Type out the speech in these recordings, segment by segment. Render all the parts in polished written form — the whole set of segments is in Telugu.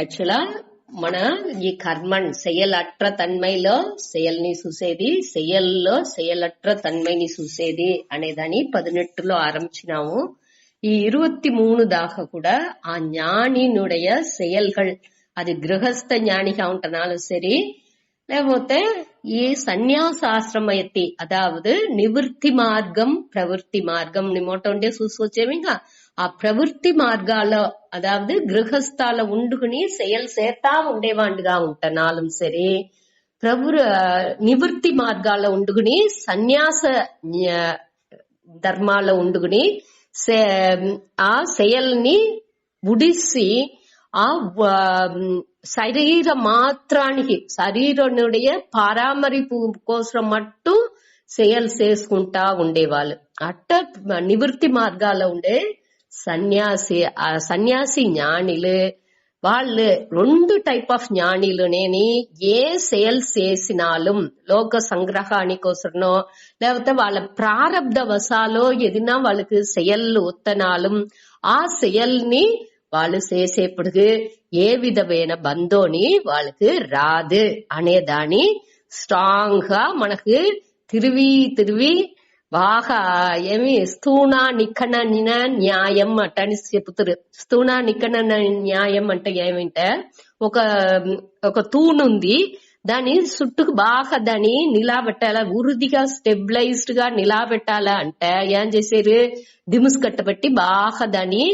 యాక్చువల్గా మన ఈ కర్మన్ செயలற்ற తన్మైలో செயల్ని చూసేది, செயల్లో செயలற்ற తన్మైని చూసేది అనేదాన్ని 18లో ఆరంభించినాము. ఈ 23 దాకా కూడా ఆ ஞானினுடைய செயல்கள், అది గృహస్థ ஞானிగా ఉంటనాலும் சரி, లేకపోతే ఈ సన్యాసాశ్రమయతి, అదావదు నివృత్తి మార్గం ప్రవృత్తి మార్గం నిమోటండే చూసుకొచ్చేవిగా ఆ ప్రవృత్తి మార్గాల్లో, అదావదు గృహస్థాల ఉండుకుని செயல் చేస్తా ఉండేవాడిగా ఉంటనాலும் సరే, నివృత్తి మార్గాల్లో ఉండుకుని సన్యాస ధర్మాల్లో ఉండుకుని ఆ செயల్ని ఉడిసి ఆ శరీర మాత్రానికి, శరీరనుடைய పరామరిపు కోసం మట్టు செயல் చేసుకుంటా ఉండేవాళ్ళు. అట్ట నివృత్తి మార్గాల్లో ఉండే సన్యాసి జ్ఞానిలు వాళ్ళు 2 టైప్ ఆఫ్ జ్ఞానిలునేని ఏ செயல் చేసినాலும் లోక సంగ్రహానికోసరనో లేకపోతే వాళ్ళ ప్రారబ్ధ వశాలో ఏదైనా వాళ్ళకి செயல் ఒత్తనాலும் ఆ செயల్ని వాళ్ళు చేసేప్పుడు ఏ విధమైన బంధోని వాళ్ళకి రాదు అనేదాన్ని స్ట్రాంగ్ గా మనకు తిరిగి బాగా ఏమి స్థూణ నిఖనన న్యాయం అట్టని చెప్తారు. స్థూణ నిఖనన న్యాయం అంటే ఏమింటే ఒక తూనుంది, దాని చుట్టుకు బాగా దాన్ని నిలబెట్టాలా, ఉరుదిగా స్టెబిలైజ్డ్ గా నిలబెట్టాలా అంటే ఏం చేశారు, దిముసు కట్టబెట్టి బాగా దాన్ని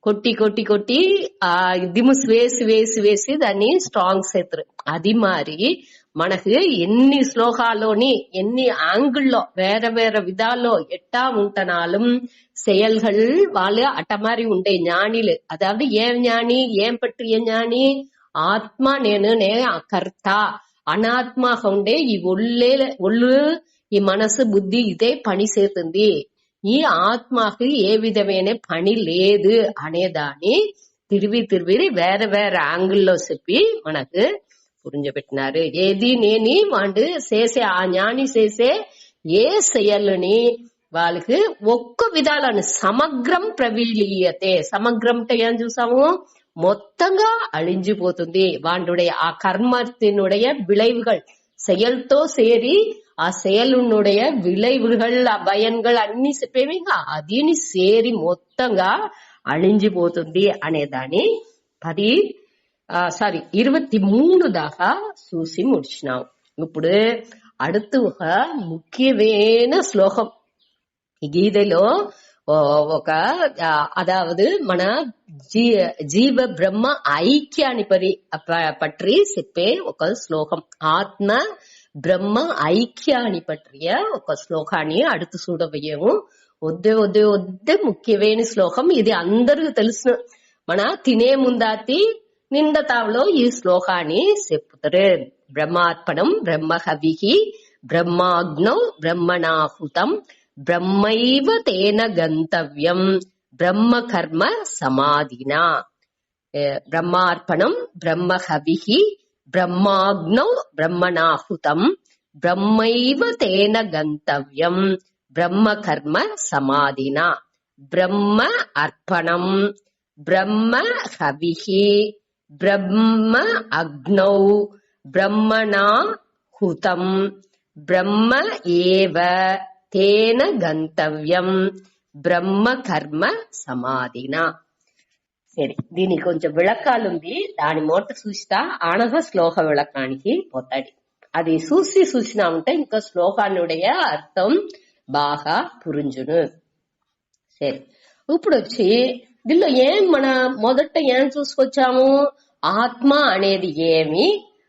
కొట్టి ఆ దిముసు వేసి దాన్ని స్ట్రాంగ్ చేస్తారు. అది మరి మనకు ఎన్ని శ్లోకాల్లోని ఎన్ని యాంగిల్లో వేరే వేరే విధాల్లో ఎట్టా ఉంటనాலும் செயல்கள் వాళ్ళు అటమారి ఉండే జ్ఞానిలు. అదావదు ఏం జ్ఞాని, ఏం పట్టియ జ్ఞాని, ఆత్మ నేనే కర్త, అనాత్మగా ఉండే ఈ ఒళ్ళు ఈ మనసు బుద్ధి ఇదే పని చేస్తుంది, ఈ ఆత్మకి ఏ విధమైన పని లేదు అనేదాన్ని తిరిగి వేరే వేరే యాంగిల్లో చెప్పి మనకు పురించబెట్టినారు. ఏది నేని వాళ్ళు చేసే ఆ జ్ఞాని చేసే ఏ செயల్ని వాళ్ళకి ఒక్క విధాలను సమగ్రం ప్రవీలీయతే. సమగ్రం అంటే ఏం చూసాము, మొత్తంగా అழிஞ்சிపోతుంది. వాళ్ళుடைய ఆ கர்மத்தினுடைய விளைவுகள் செயல்తో சேரி ఆ செயலுடைய விளைவுகள் ఆ பயன்கள் అన్ని చెప్పేవిగా అదిని సేరి మొత్తంగా అழிஞ்சிపోతుంది అనేదాన్ని 23 దాకా చూసి ముడిచినాం. ఇప్పుడు அடுத்து ముఖ్యమైన శ్లోకం ఈ గీతలో ఒక అదావదు మన జీవ బ్రహ్మ ఐక్యాన్ని పట్రి చెప్పే ఒక శ్లోకం. ఆత్మ బ్రహ్మ ఐక్యాన్ని పట్రియ ఒక శ్లోకాన్ని అడుతు చూడబోయేము. వద్దే ముఖ్యమైన శ్లోకం ఇది, అందరికి తెలుసు. మన తినే ముందాతి నిండతావులో ఈ శ్లోకాన్ని చెప్తారు. బ్రహ్మార్పణం బ్రహ్మహవిః బ్రహ్మాగ్నౌ బ్రహ్మణాహుతం బ్రహ్మైవ తేన గంతవ్యం బ్రహ్మ కర్మ సమాధినా. బ్రహ్మార్పణం బ్రహ్మహవిః బ్రహ్మాగ్నౌ బ్రహ్మణాహుతం బ్రహ్మైవ తేన గంతవ్యం బ్రహ్మ కర్మ సమాధినా. బ్రహ్మ అర్పణం బ్రహ్మ హవిః బ్రహ్మ అగ్నౌ బ్రహ్మణాహుతం బ్రహ్మ ఏవ తేన గంతవ్యం బ్రహ్మ కర్మ సమాధినా. సరే, దీనికి కొంచెం విளக்காలుంది, దాని మోట చూస్తా ఆనగ శ్లోక విளக்காనికి పోతాడు. అది చూసినా ఉంటే ఇంకా శ్లోకాన్నుடைய అర్థం బాగా పురింజును. సరే, ఇప్పుడు వచ్చి దీనిలో మన మొదట ఏం చూసుకొచ్చాము, ఆత్మ అనేది ఏమి,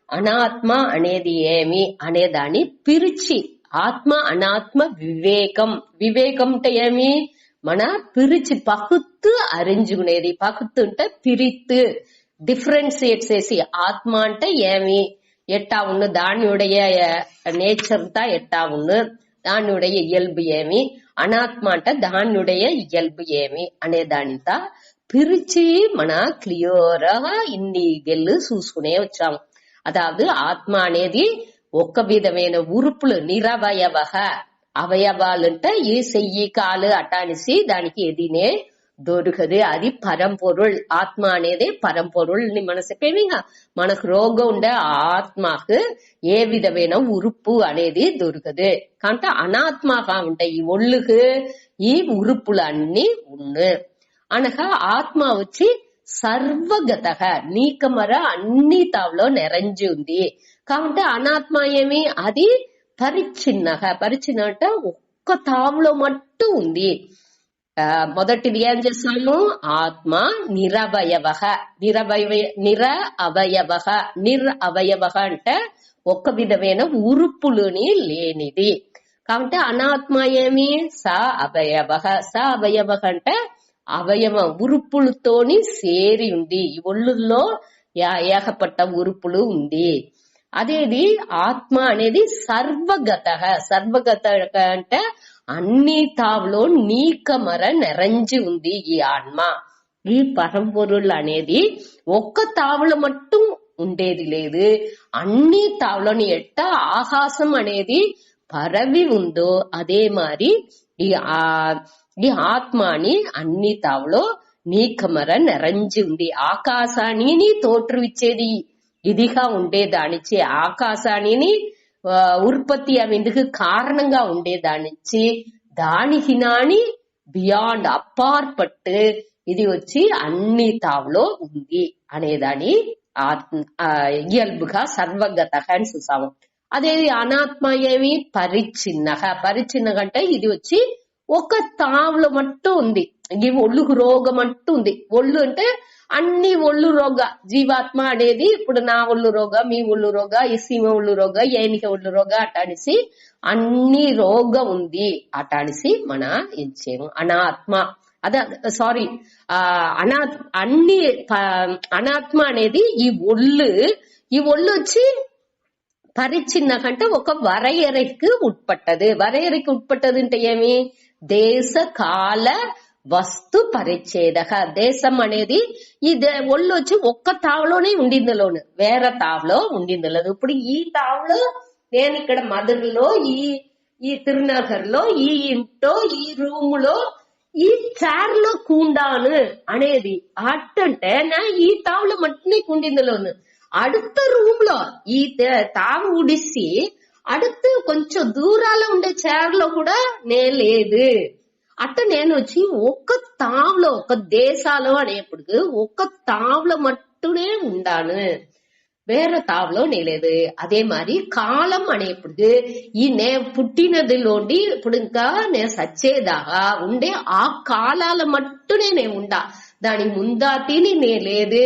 అనాత్మ అనేది ఏమి అనేదాన్ని పిరిచి, ఆత్మ అనాత్మ వివేకం అంటే ఏమి, మన పిరిచి పகுத்து அறிஞ்சுకునేది. పகுத்து అంటే పిరిத்து డిఫరెన్షియేట్ చేసి, ఆత్మ అంటే ఏమి, ఎట్టా ఉన్ను, దానియుடைய నేచర్ తా ఎట్టా ఉన్ను, దానియుடைய ఇయల్బు ఏమి, అనాత్మ అంటే దానియుடைய ఇయల్బు ఏమి అనే దానితో పిరిచి మన క్లియర్ గా ఇన్ని గెల్లు చూసుకునే వచ్చాము. అదావదు ఆత్మ అనేది ఒక్క విధమైన ఉరుపులు, నిరవయవ అవయవాలుంటే ఈ చెయ్యి కాలు అటానిసి దానికి ఎదినే దొరకదు. అది పరంపొరుள். ఆత్మ అనేది పరంపొరుள் ని మనం చెప్పేవిగా. మనకు రోగం ఉండే ఆత్మకు ఏ విధమైన ఉరుపు అనేది దొరకదు. కాబట్టి అనాత్మగా ఉంటాయి ఈ ఒళ్ళుకు ఈ ఉరుపులు అన్ని ఉన్ను అనగా ఆత్మ వచ్చి సర్వగత నీకమర అన్ని తావులో నెరంజి ఉంది. కాబట్టి అనాత్మ ఏమి అది పరిచ్ఛిన్న అంటే ఒక్క తావులో మట్టు ఉంది. మొదటిది ఏం చేస్తాము? ఆత్మ నిరవయవ. నిరవయవ అంటే ఒక్క విధమైన ఉరుపులుని లేనిది. కాబట్టి అనాత్మ ఏమి? స అవయవ అంటే అవయవ ఉరుపులతోని సేరి ఉంది. ఈ ఒళ్ళుల్లో ఏకపట్ట ఉరుపులు ఉంది. అదేది ఆత్మ అనేది సర్వగత అంటే అన్ని తావులో నీకమర నెరంజి ఉంది ఈ ఆత్మ. ఈ పరంపొరుள் అనేది ఒక్క తావులో మట్టు ఉండేది లేదు. అన్ని తావులోని ఎట్ట ఆకాశం అనేది పరవి ఉందో అదే మరి ఈ ఆత్మని అన్ని తావులో నీకమర నెరంజి ఉంది. ఆకాశాన్ని తోற்றுవిచ్చేది ఇదిగా ఉండేదానిచ్చి ఆకాశాన్ని ఉత్పత్తి అవేందుకు కారణంగా ఉండేదానిచ్చి దానికి నాని బియాండ్ అపార్పట్టు ఇది వచ్చి అన్ని తావులో ఉంది అనేదాని ఇయల్బుగా సర్వగత అని చూసాము. అదే అనాత్మ ఏమి? పరిచ్ఛిన్నగా అంటే ఇది వచ్చి ఒక తావులో మట్టు ఉంది. ఈ ఒళ్ళుకు రోగం అంటూ ఉంది. ఒళ్ళు అంటే అన్ని ఒళ్ళు రోగ జీవాత్మ అనేది ఇప్పుడు నా ఒళ్ళు రోగ, మీ ఒళ్ళు రోగ, ఈ సీమ ఒళ్ళు రోగ, ఏనిక ఒళ్ళు రోగ అటానిసి అన్ని రోగం ఉంది అటానిసి మన ఇచ్చేము అనాత్మ. అదే సారీ అనాత్మ అనేది ఈ ఒళ్ళు వచ్చి పరిచ్ఛిన్న కంటే ఒక వரையறைக்கு ఉట్పట్టదు. వரையறைக்கு ఉట్పట్టదు అంటే ఏమి? దేశ కాల వస్తు పరిచ్ఛేదక. దేశం అనేది ఈ ఒళ్ళు వచ్చి ఒక్క తావులోనే ఉండిందిలోను, వేరే తావులో ఉండింది. ఇప్పుడు ఈ తావులో నేను ఇక్కడ మధురలో ఈ తిరునగర్ లో ఈ ఇంట్లో ఈ రూమ్ లో ఈ చైర్ లో కూండాను అనేది అట్టంటే నా ఈ తావులో మట్టిని కుండిందిలోను. அடுத்த రూమ్ లో ఈ తావు ఉడిసి அடுத்து కొంచెం దూరాలో ఉండే చైర్ లో కూడా లేదు. అట్ట నేను వచ్చి ఒక్క తావులో ఒక దేశాలో అనేప్పుడు ఒక్క తావులో మట్టునే ఉండాను, వేరే తావులో నేలేదు. అదే మరి కాలం అనేప్పుడు ఈ నే పుట్టినదిలోండి ఇప్పుడు ఇంకా నేను సచ్చేదాగా ఉండే ఆ కాలాల మట్టునే నేను ఉండా. దాని ముందాతిని నే లేదు,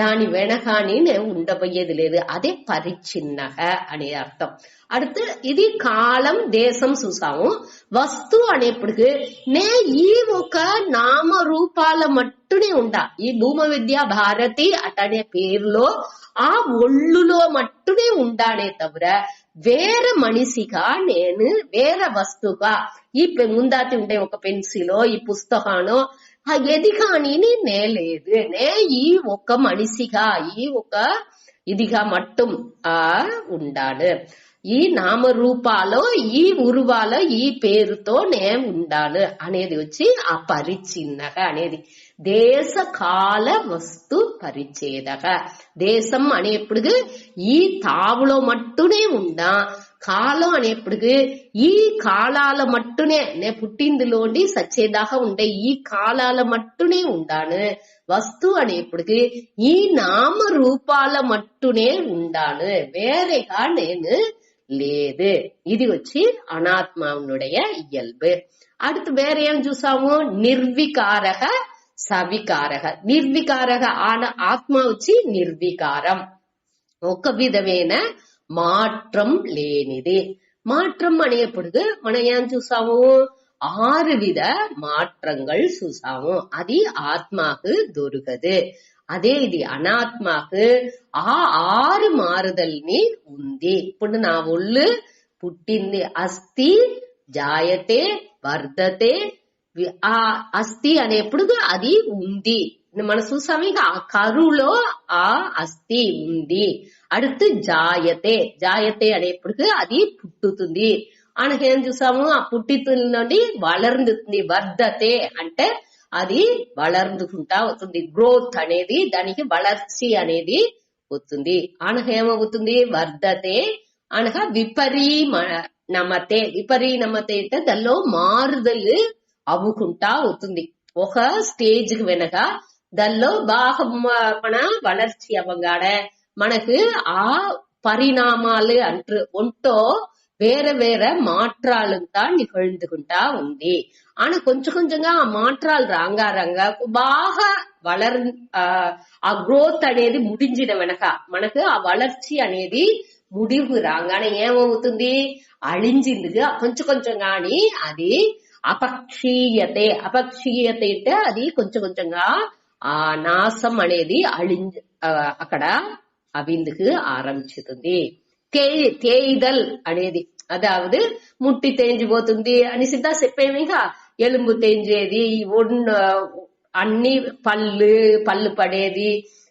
దాని వెనకాని నేను ఉండబోయేది లేదు. అదే పరిచ్ఛిన్నగా అనే అర్థం. அடுத்து ఇది కాలం దేశం చూసాము. వస్తువు అనేప్పటికి నే ఈ ఒక నామ రూపాల మట్టునే ఉండా. ఈ భూమ విద్యా భారతి అటనే పేరులో ఆ ఒళ్ళులో మట్టునే ఉండానే తవిర వేరే మనిషిగా నేను వేరే వస్తువుగా ఈ ముందాతి ఉండే ఒక పెన్సిలో ఈ పుస్తకానో ఎది కానీ నే లేదు. నే ఈ ఒక మనిషిగా ఈ ఒక ఇదిగా మట్టుం ఉండాను. ఈ నామరూపాలో ఈ ఉరువాలో ఈ పేరుతో నేను ఉండాను అనేది వచ్చి ఆ పరిచ్ఛిన్నగా అనేది దేశ కాల వస్తు పరిచ్ఛేదగా. దేశం అనేప్పుడు ఈ తావులో మట్టునే ఉండా, కాలం అనేప్పుడు ఈ కాలాల మట్టునే నే పుట్టిందిలోండి సచ్చేదాకా ఉండే ఈ కాలాల మట్టునే ఉండాను. వస్తు అనేప్పుడు ఈ నామ రూపాల మట్టునే ఉండాను, వేరేగా నేను లేదు. ఇది వచ్చి అనాత్మనుடைய ఇయల్బు. அடுத்து வேற ఏం చూసాము? నిర్వికారక సవికారక. నిర్వికారక ఆత్మ వచ్చి నిర్వికారం, ఒక విధమైన మాత్రం లేనిది. మాత్రం అనేప్పుడు మనం ఏం చూసాము? 6 విధ మాత్రంகள் చూసాము. అది ఆత్మకు దొరకదు. అదే ఇది అనాత్మకు ఆ 6 మారుదల్ని ఉంది. ఇప్పుడు నా ఒళ్ళు పుట్టింది, అస్థి జాయతే వర్ధతే. ఆ అస్థి అనేప్పుడు అది ఉంది, మనం చూసాము. ఇక ఆ కరులో ఆ అస్థి ఉంది. அடுத்து జాయతే, జాయతే అనేప్పుడు అది పుట్టుతుంది. అనకేం చూసాము? ఆ పుట్టితుల నుండి వలరుతుంది. వర్ధతే అంటే అది వళర్దుకుంటా వస్తుంది. గ్రోత్ అనేది దానికి వளர்ச்சி అనేది వస్తుంది. అనగా ఏమవుతుంది? వర్ధతే అనగా విపరీనమతే. విపరీనమతే అంటే దానిలో మారుదలు అవ్వుకుంటా అవుతుంది. ఒక స్టేజ్ కి వెనక దానిలో బాగా మన వளர்ச்சி అవ్వగానే మనకు ఆ పరిణామాలు అంటారు ఒంటో వేరే వేరే మాற்றாలుంతా నిகழ்ந்துకుంటా ఉంది. ஆனா கொஞ்சம் கொஞ்சంగా ఆ మాற்றாలు రాంగా బాగా ఆ గ్రోత్ అనేది ముడించిన వెనక మనకు ఆ వளர்ச்சி అనేది ముడివు రాగానే ఏమవుతుంది? అழிంజిందిగా కొంచెం కొంచెం గాని అది అపక్షీయతే. అపక్షీయతే అంటే అది కొంచెం కొంచెంగా ఆ నాశం అనేది అక్కడ అవిందుకు ఆరంభిస్తుంది. తేయిదల్ అనేది అదావదు ముట్టి తేంజిపోతుంది అని సిద్ధా చెప్పేమి. ఇంకా ఎలుంబు తేంజేది, అన్ని పళ్ళు పడేది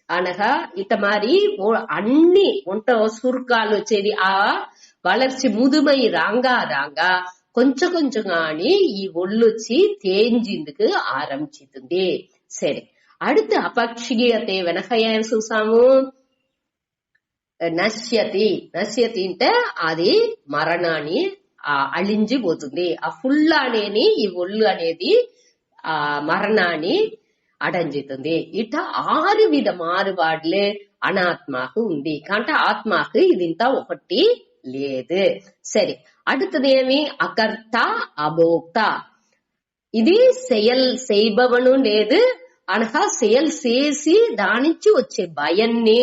అనగా ఇత మరి అన్ని ఒంట సుర్కాలు వచ్చేది. ఆ వளர்ச்சி ముదుమై రాంగా కొంచెం కొంచెం గాని ఈ ఒళ్ళొచ్చి తేంజిందుకు ఆరంభిస్తుంది. సరే, அடுத்து అపక్షీయతే వెనక ఏం చూసాము? నశ్యతి. నశ్యతి అంటే అది మరణాన్ని అழிంజిపోతుంది. ఆ ఫుల్ అనేది ఈ ఒళ్ళు అనేది ఆ మరణాన్ని అడంజితుంది. ఇట 6 విధ మారుబాడ్లు అనాత్మకు ఉంది. అంటే ఆత్మకు ఇదింత ఒకటి లేదు. సరే, அடுத்தது ఏమి? అకర్త అభోక్త. ఇది సెయల్ చేయబవను లేదు అనగా సెయల్ చేసి దానించి వచ్చే భయాన్ని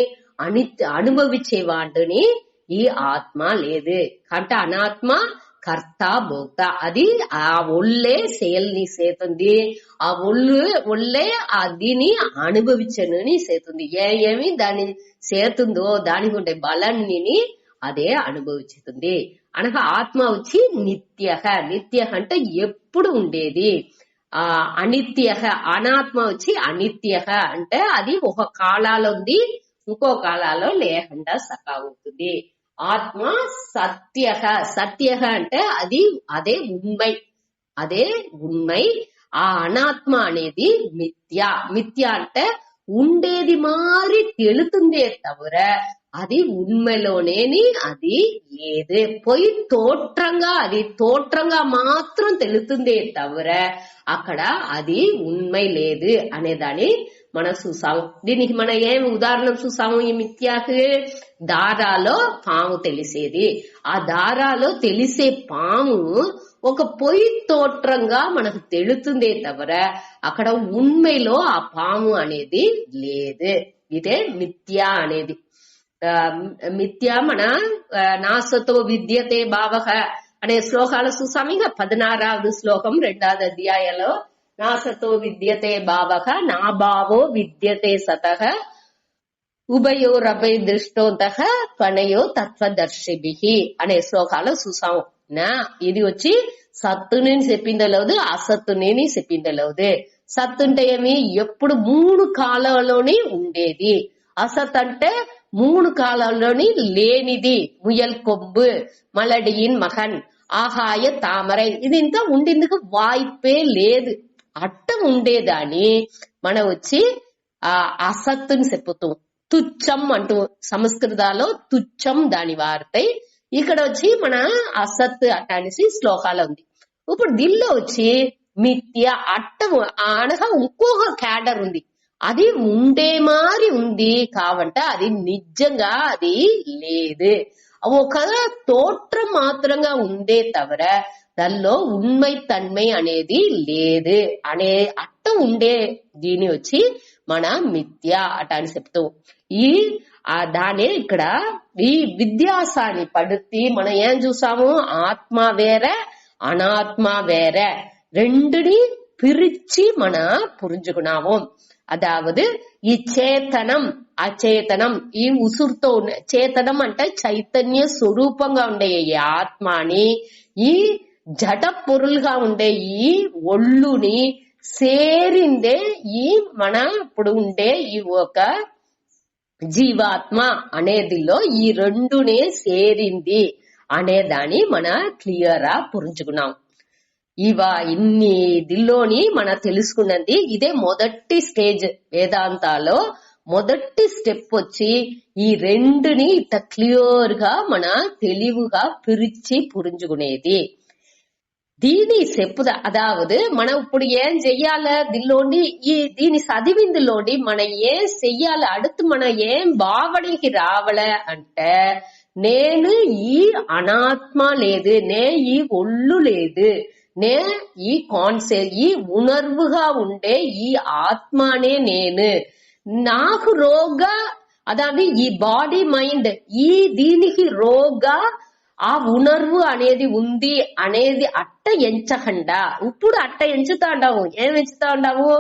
అనుభవించేవాడిని ఈ ఆత్మ లేదు. అంటే అనాత్మ కర్త భోక్త. అది ఆ ఒళ్ళే செயல்ని చేతుంది. ఆ ఒళ్ళే దీని అనుభవించను చేతుంది. ఏమి దాన్ని చేతుందో దానికి ఉండే బలాన్ని అదే అనుభవిస్తుంది. అనగా ఆత్మ వచ్చి నిత్య. నిత్య అంటే ఎప్పుడు ఉండేది. అనిత్య. అనాత్మ వచ్చి అనిత్య అంటే అది ఒక కాలాలో ఉంది, ఇంకో కాలాలో లేకుండా సకావుతుంది. ఆత్మ సత్య. సత్య అంటే అదే ఉண்மை. అదే ఉண்மை. ఆ అనాత్మ అనేది మిథ్య. మిథ్య అంటే ఉండేది మారి తెలుతుందే తవిర అది ఉண்மைలోనేని అది లేదు. పోయి తోట్రంగా మాత్రం తెలుతుందే తవిర అక్కడ అది ఉண்மை లేదు అనేదాన్ని మనం చూసాము. దీనికి మనం ఏం ఉదాహరణ చూసాము? ఈ మిథ్యాకు దారాలో పాము తెలిసేది. ఆ దారాలో తెలిసే పాము ఒక పొయ్యి తోట్రంగా మనకు తెలుతుందే తవిర అక్కడ ఉண்மைలో ఆ పాము అనేది లేదు. ఇదే మిథ్యా అనేది. మిథ్య మన నాసతో విద్యతే భావః అనే శ్లోకాలు చూసాము. ఇంకా 16వ శ్లోకం 2వ అధ్యాయంలో నాసతో విద్యతే భావః నాభావో విద్యతే సతః ఉభయోరభయ దృష్టోంతః త్వనయో తత్వదర్శిభిః అనే శ్లోకాలు చూసాము. ఇది వచ్చి సత్తుని చెప్పిందలేదు, అసత్తుని చెప్పిందలేదు. సత్తు అంటే ఏమి? ఎప్పుడు 3 కాలంలోని ఉండేది. అసత్ అంటే 3 కాలంలోని లేనిది. ముయల్ కొబ్బు, మలడియిన్ మగన్, ఆహాయ తామరై. ఇది ఇంత ఉండేందుకు వాய்ப்பே లేదు. అట్ట ఉండేదాన్ని మనం వచ్చి అసత్తుని చెప్పుతాం. తుచ్చం అంటూ సంస్కృతాలో తుచ్చం దాని వార్తై. ఇక్కడ వచ్చి మన అసత్ అట్ట అనేసి శ్లోకాలు ఉంది. ఇప్పుడు దీనిలో వచ్చి మిథ్య అట్ట అనగా ఇంకొక క్యాడర్ ఉంది. అది ఉండే మారి ఉంది కావంట అది నిజంగా అది లేదు. ఒక తోట్రం మాత్రంగా ఉందే తవిర దానిలో ఉண்மை తన్మై అనేది లేదు అనే అట్ట ఉండే దీని వచ్చి మన మిథ్య అట అని చెప్తాం. దానే ఇక్కడ ఈ విద్యాసాన్ని పడుతి మనం ఏం చూసాము? ఆత్మ వేరే అనాత్మ వేరే రెండుని పిరిచి మన పురుంజుకున్నాము. అదావదు ఈ చేతనం అచేతనం ఈ ఉసురుతో చేతనం అంటే చైతన్య స్వరూపంగా ఉండే ఈ ఆత్మని ఈ జడ పొరులుగా ఉండే ఈ ఒళ్ళుని సేరిందే ఈ మన ఇప్పుడు ఉండే ఈ ఒక జీవాత్మ అనేదిలో ఈ రెండునే సేరింది అనేదాన్ని మన క్లియర్ గా పురుంచుకున్నాం. ఇన్ని దిల్లోని మనం తెలుసుకున్నది ఇదే మొదటి స్టేజ్. వేదాంతాలో మొదటి స్టెప్ వచ్చి ఈ రెండుని ఇట్లా క్లియర్ గా మన తెలివిగా పిరిచి పురించుకునేది. దీని చెప్పుద అదావదు మనం ఇప్పుడు ఏం చెయ్యాల దిల్లోండి దీని చదివిందిలోండి మనం ఏం చెయ్యాలి, அடுத்து మనం ఏం భావనకి రావాల అంటే నేను ఈ అనాత్మ లేదు, నే ఈ ఒళ్ళు లేదు, నే ఈ కాన్సెప్ట్ ఈ ఉణర్వుగా ఉండే ఈ ఆత్మనే నేను, నాకు రోగా అదాది ఈ బాడీ మైండ్ ఈ దీనికి రోగా ఆ ఉణర్వు అనేది ఉంది అనేది అట్ట ఎంచకుండా ఇప్పుడు అట్ట ఎంచుతా ఉండావు. ఏం ఎంచుతా ఉండావు?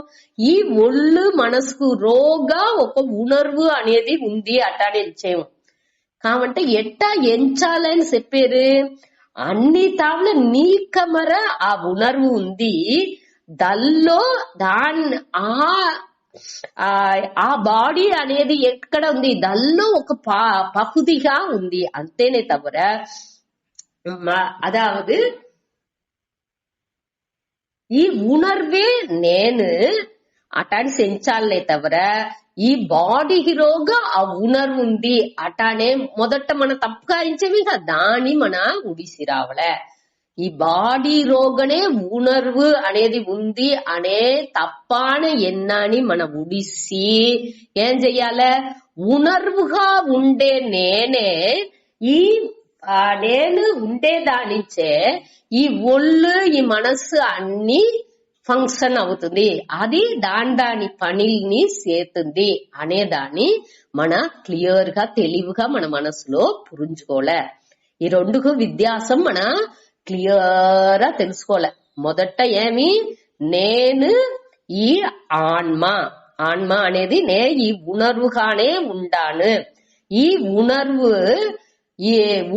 ఈ ఒళ్ళు మనసుకు రోగా ఒక ఉణర్వు అనేది ఉంది అట్టానే ఎంచేము. కాబట్టి ఎట్టా ఎంచాలని చెప్పారు, అన్ని తావుల నీకమర ఆ ఉణర్వు ఉంది, దల్లో దాన్ని ఆ బాడీ అనేది ఎక్కడ ఉంది, దల్లో ఒక పகுதிగా ఉంది అంతేనే తవర అదావదు ఈ ఉణర్వే నేను అటాని సెంచాలే తవర ఈ బాడీకి రోగా ఆ ఉణర్వు ఉంది అటానే మొదట మన తప్పుగా ఎంచేవి దాన్ని మన ఉడిసి రావలే. ఈ బాడీ రోగనే ఉణర్వు అనేది ఉంది అనే తప్పాన ఎన్నాని మన ఉడిసి ఏం చెయ్యాల, ఉణర్వుగా ఉండే నేనే ఈ నేను ఉండేదానించే ఈ ఒళ్ళు ఈ మనస్సు అన్ని ఫంక్షన్ అవుతుంది, అది దాని పనిని చేస్తుంది అనేదాన్ని మన క్లియర్ గా తెలివిగా మన మనసులో పురించుకోలే. ఈ రెండుకు వ్యత్యాసం మన క్లియర్ గా తెలుసుకోలే. మొదట ఏమి, నేను ఈ ఆన్మ అనేది నే ఈ ఉణర్వుగానే ఉండాను, ఈ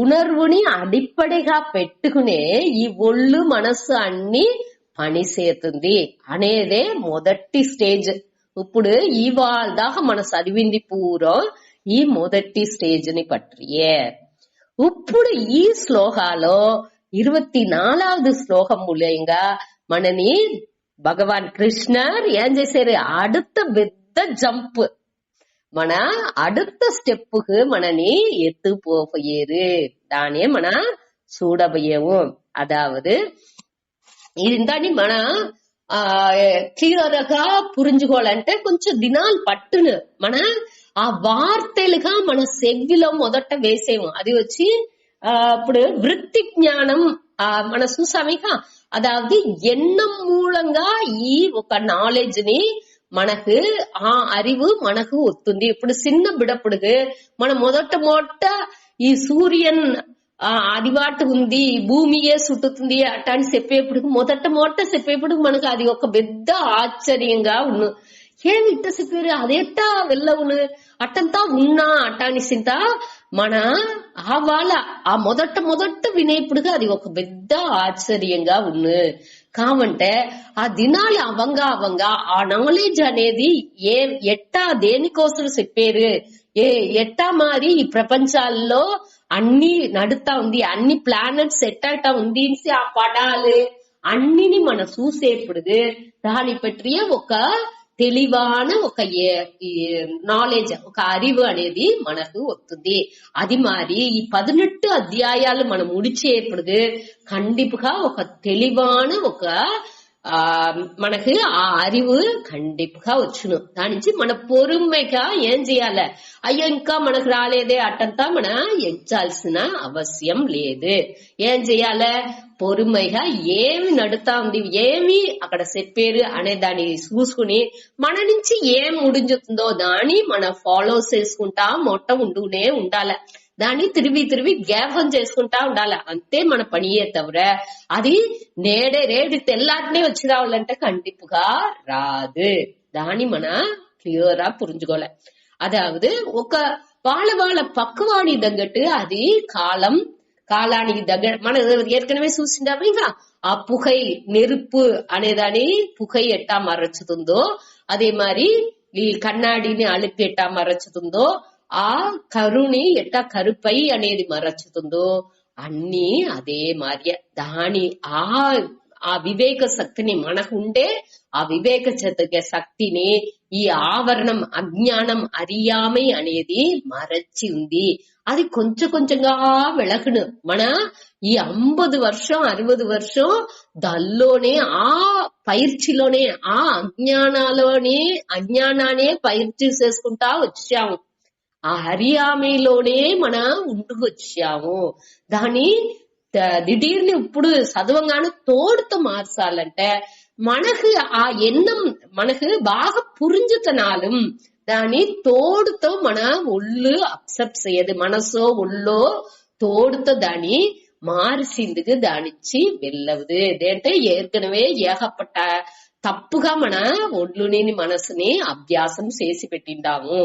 ఉణర్వుని అడిప్పడిగా పెట్టుకునే ఈ ఒళ్ళు మనస్సు అన్ని పని చేస్తుంది అనేదే మొదటి స్టేజ్. ఇప్పుడు ఇవాళ దాకా మన చదివింది పూరం ఈ మొదటి స్టేజ్ ని పట్టియే. ఇప్పుడు ఈ శ్లోకాలో 24వ శ్లోకం మూలంగా మనని భగవాన్ కృష్ణర్ ఏం చేశారు, அடுத்த పెద్ద జంప్ మన அடுத்த స్టెప్పుకు మనని ఎత్తు పోయేరు, దానే మన చూడబోయేము. అదావదు దాన్ని మన క్లియర్ గా పురించుకోవాలంటే కొంచెం దినాలు పట్టును. మన ఆ వార్తలుగా మన సెగ్గిలో మొదట వేసేము. అది వచ్చి ఇప్పుడు వృత్తి జ్ఞానం మన చూసామిక, అదావది ఎన్నం మూలంగా ఈ ఒక నాలెడ్జ్ ని మనకు ఆ அறிவு మనకు వస్తుంది. ఇప్పుడు చిన్న బిడప్పుడుకు మన మొదట ఈ సూర్యన్ అదివాటు ఉంది, భూమియే చుట్టుతుంది అట్టాని చెప్పేప్పుడు మొదట చెప్పేప్పుడు మనకు అది ఒక పెద్ద ఆశ్చర్యంగా ఉన్ను. ఏమి ఇట్ట చెప్పారు, అదేట్టా వెళ్ళవును అట్టంతా ఉన్నా అట్టానిసింత మన వాళ్ళ ఆ మొదట వినేప్పుడుగా అది ఒక పెద్ద ఆశ్చర్యంగా ఉన్ను. కావంటే ఆ దినాలు అవంగా ఆ నాలెడ్జ్ అనేది ఎట్టా దేనికోసం చెప్పారు, ఎట్టా మారి ఈ ప్రపంచాల్లో అన్ని నడుతా ఉంది, అన్ని ప్లానెట్స్ ఎట్టా ఉంది ఆ పడాలు అన్నిని మనం చూసేప్పుడు దాని పற்றிய ఒక தெளிவான ఒక నాలెడ్జ్ ఒక அறிவு అనేది మనకు వస్తుంది. అది మారి ఈ 18 అధ్యాయాలు మనం ముడిచేప్పుడు కండిపుగా ఒక తెలివాన ఒక మనకు ఆ அறிவு కండిపుగా వచ్చును. దాని నుంచి మన పొరుమైగా ఏం చేయాలి, అయ్యో ఇంకా మనకు రాలేదే అట్టంతా మన ఎంచాల్సిన అవసరం లేదు. ఏం చేయాలి, పొరుమైగా ఏమి నడుతా ఉంది, ఏమి అక్కడ చెప్పారు అనే దాన్ని చూసుకుని మన నుంచి ఏం ముడించుతుందో దాన్ని మనం ఫాలో చేసుకుంటా ఉంటూనే ఉండాలి. దాన్ని తిరిగి జ్ఞాపం చేసుకుంటా ఉండాలి. అంతే మన పనియే తవర అది రేడి తెల్లాటినే వచ్చి రావాలంటే కండిపుగా రాదు. దాన్ని మన క్లియర్ గా పురించుకోలే. అదావదు ఒక వాళ్ళ పక్కవాణి తగ్గట్టు అది కాలానికి దగ్గర మన ఏற்கனவே చూసిందాము. ఇంకా ఆ పుகை நெருப்பு అనేదాని పుகை ఎట్టా మరచుతుందో అదే మరి ఈ కన్నాడిని అలిపి ఎట్టా మరచుతుందో, ఆ కరుని ఎట్టా కరుపై అనేది మరచుతుందో అన్ని అదే మరి దాని ఆ వివేక శక్తిని మనకు ఉండే ఆ వివేక శక్తిని ఈ ఆవరణం అజ్ఞానం అరియాமை అనేది మరచి ఉంది. అది కొంచెం కొంచెంగా వెళకును. మన ఈ 50 வருஷம் 60 வருஷం దానిలోనే ఆ పైర్చిలోనే ఆ అజ్ఞానానే పైర్చి చేసుకుంటా వచ్చాము. ఆ హరియామేలోనే మనం ఉంటుకు వచ్చాము. దాని దిడీర్ని ఇప్పుడు చదవంగానే తోడుతో మార్చాలంటే మనకు ఆ ఎన్నం మనకు బాగా పురింజుతనాலும் దాని తోడుతో మన ఒళ్ళు అక్సెప్ట్ చేయదు. మనసో ఒళ్ళో తోడుతో దాని మార్చిందుకు దానిచ్చి వెళ్ళవదు. ఏంటంటే ఏற்கனவே ఏகப்பட்ட తప్పుగా మన ఒళ్ళుని మనసుని అభ్యాసం చేసి పెట్టిండాము.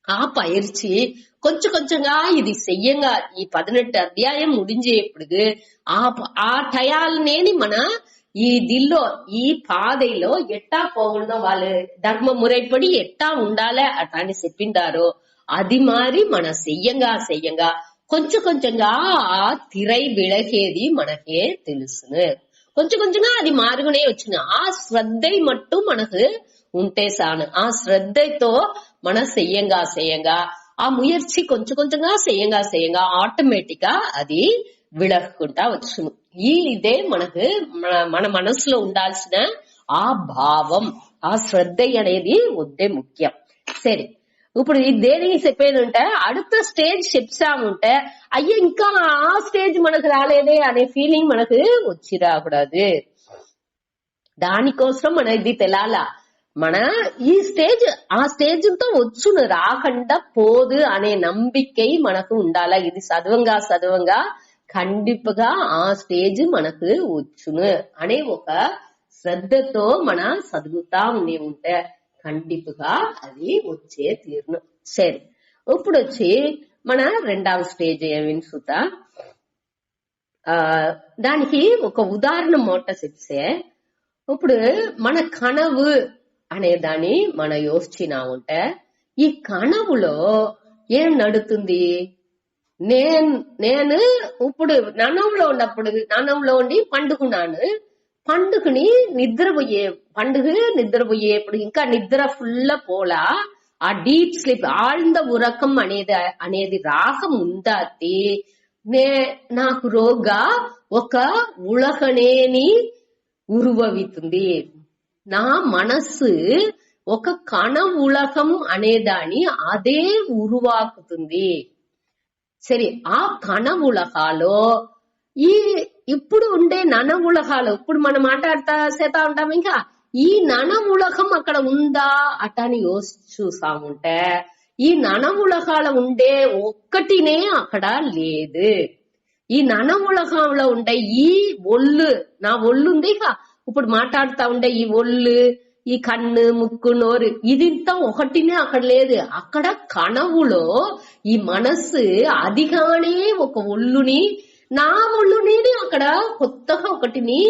ఆ పயிற்சி కొంచెం కొంచెంగా ఇది చెయ్యంగా ఈ 18 అధ్యాయం ముడించేప్పుడు ఆ టయాలనేని మన ఈ దిల్లో ఈ పాதைలో ఎట్టా పోకుండా వాళ్ళు ధర్మ ముறைப்படி ఎట్టా ఉండాలి అటాని చెప్పిండారో అది మారి మన చెయ్యంగా కొంచెం కొంచెంగా ఆ తిరై విళకేది మనకే తెలుసును. కొంచెం కొంచెంగా అది మారుగునే వచ్చిన ఆ శ్రద్ధై మట్టు మనకు ఉంటే సాను. ఆ శ్రద్ధతో మన చెయ్యంగా ఆ ముయర్చి కొంచెం కొంచెంగా చెయ్యంగా ఆటోమేటిక్ గా అది విళక్కుంటా వచ్చును. ఇదే మనకు మన మనసులో ఉండాల్సిన ఆ భావం, ఆ శ్రద్ధ అనేది వద్దే ముఖ్యం. సరే, ఇప్పుడు దేనికి చెప్పేదంటే அடுத்த స్టేజ్ చెప్తాముంటే అయ్యో ఇంకా ఆ స్టేజ్ మనకు రాలేదే అనే ఫీలింగ్ మనకు వచ్చి రాకూడదు. దానికోసం మన ఇది తెలాలా, మన ఈ స్టేజ్ ఆ స్టేజ్ తో వచ్చును రాకుండా పోదు అనే నమ్మికై మనకు ఉండాలా. ఇది చదవంగా ఖండిపగా ఆ స్టేజ్ మనకు వచ్చును అనే ఒక శ్రద్ధతో మన చదువుతా ఉంటే ఖండిపగా అది వచ్చే తీరును. సరే, ఇప్పుడు వచ్చి మన రెండవ స్టేజ్ ఏమిని చూతా. దానికి ఒక ఉదాహరణ మోట చెప్తే, ఇప్పుడు మన కనవు అనే దాన్ని మన యోచించినా ఉంటే ఈ కనవులో ఏం నడుతుంది? నేను ఇప్పుడు ననంలో ఉండి పండుకుని నిద్రపోయేప్పుడు ఇంకా నిద్ర ఫుల్ పోలా ఆ డీప్ స్లీప్ ఆழ்ந்த ఉరకం అనేది రాకముందాతి నాకు రోగా ఒక ఉలగనేని ఉరువవితుంది. నా మనస్సు ఒక కణ ఉలగం అనేదాన్ని అదే ఉరువాకుతుంది. సరే, ఆ కణ ఉలగాలో ఇప్పుడు ఉండే నన ఉలగాలు ఇప్పుడు మనం మాట్లాడుతా ఉంటాం. ఇంకా ఈ నన ఉలగం అక్కడ ఉందా అటని చూసాముంటే ఈ నన ఉలగాల ఉండే ఒక్కటినే అక్కడ లేదు. ఈ నన ఉలగంలో ఉండే ఈ ఒళ్ళు, నా ఒళ్ళు ఉంది ఇక ఇప్పుడు మాట్లాడుతా ఉండే ఈ ఒళ్ళు, ఈ కన్ను, ముక్కు, నోరు ఇదింతా ఒకటినే అక్కడ లేదు. అక్కడ కణవులో ఈ మనస్సు అదిగానే ఒక ఒళ్ళుని, నా ఒళ్ళుని అక్కడ కొత్తగా ఒకటిని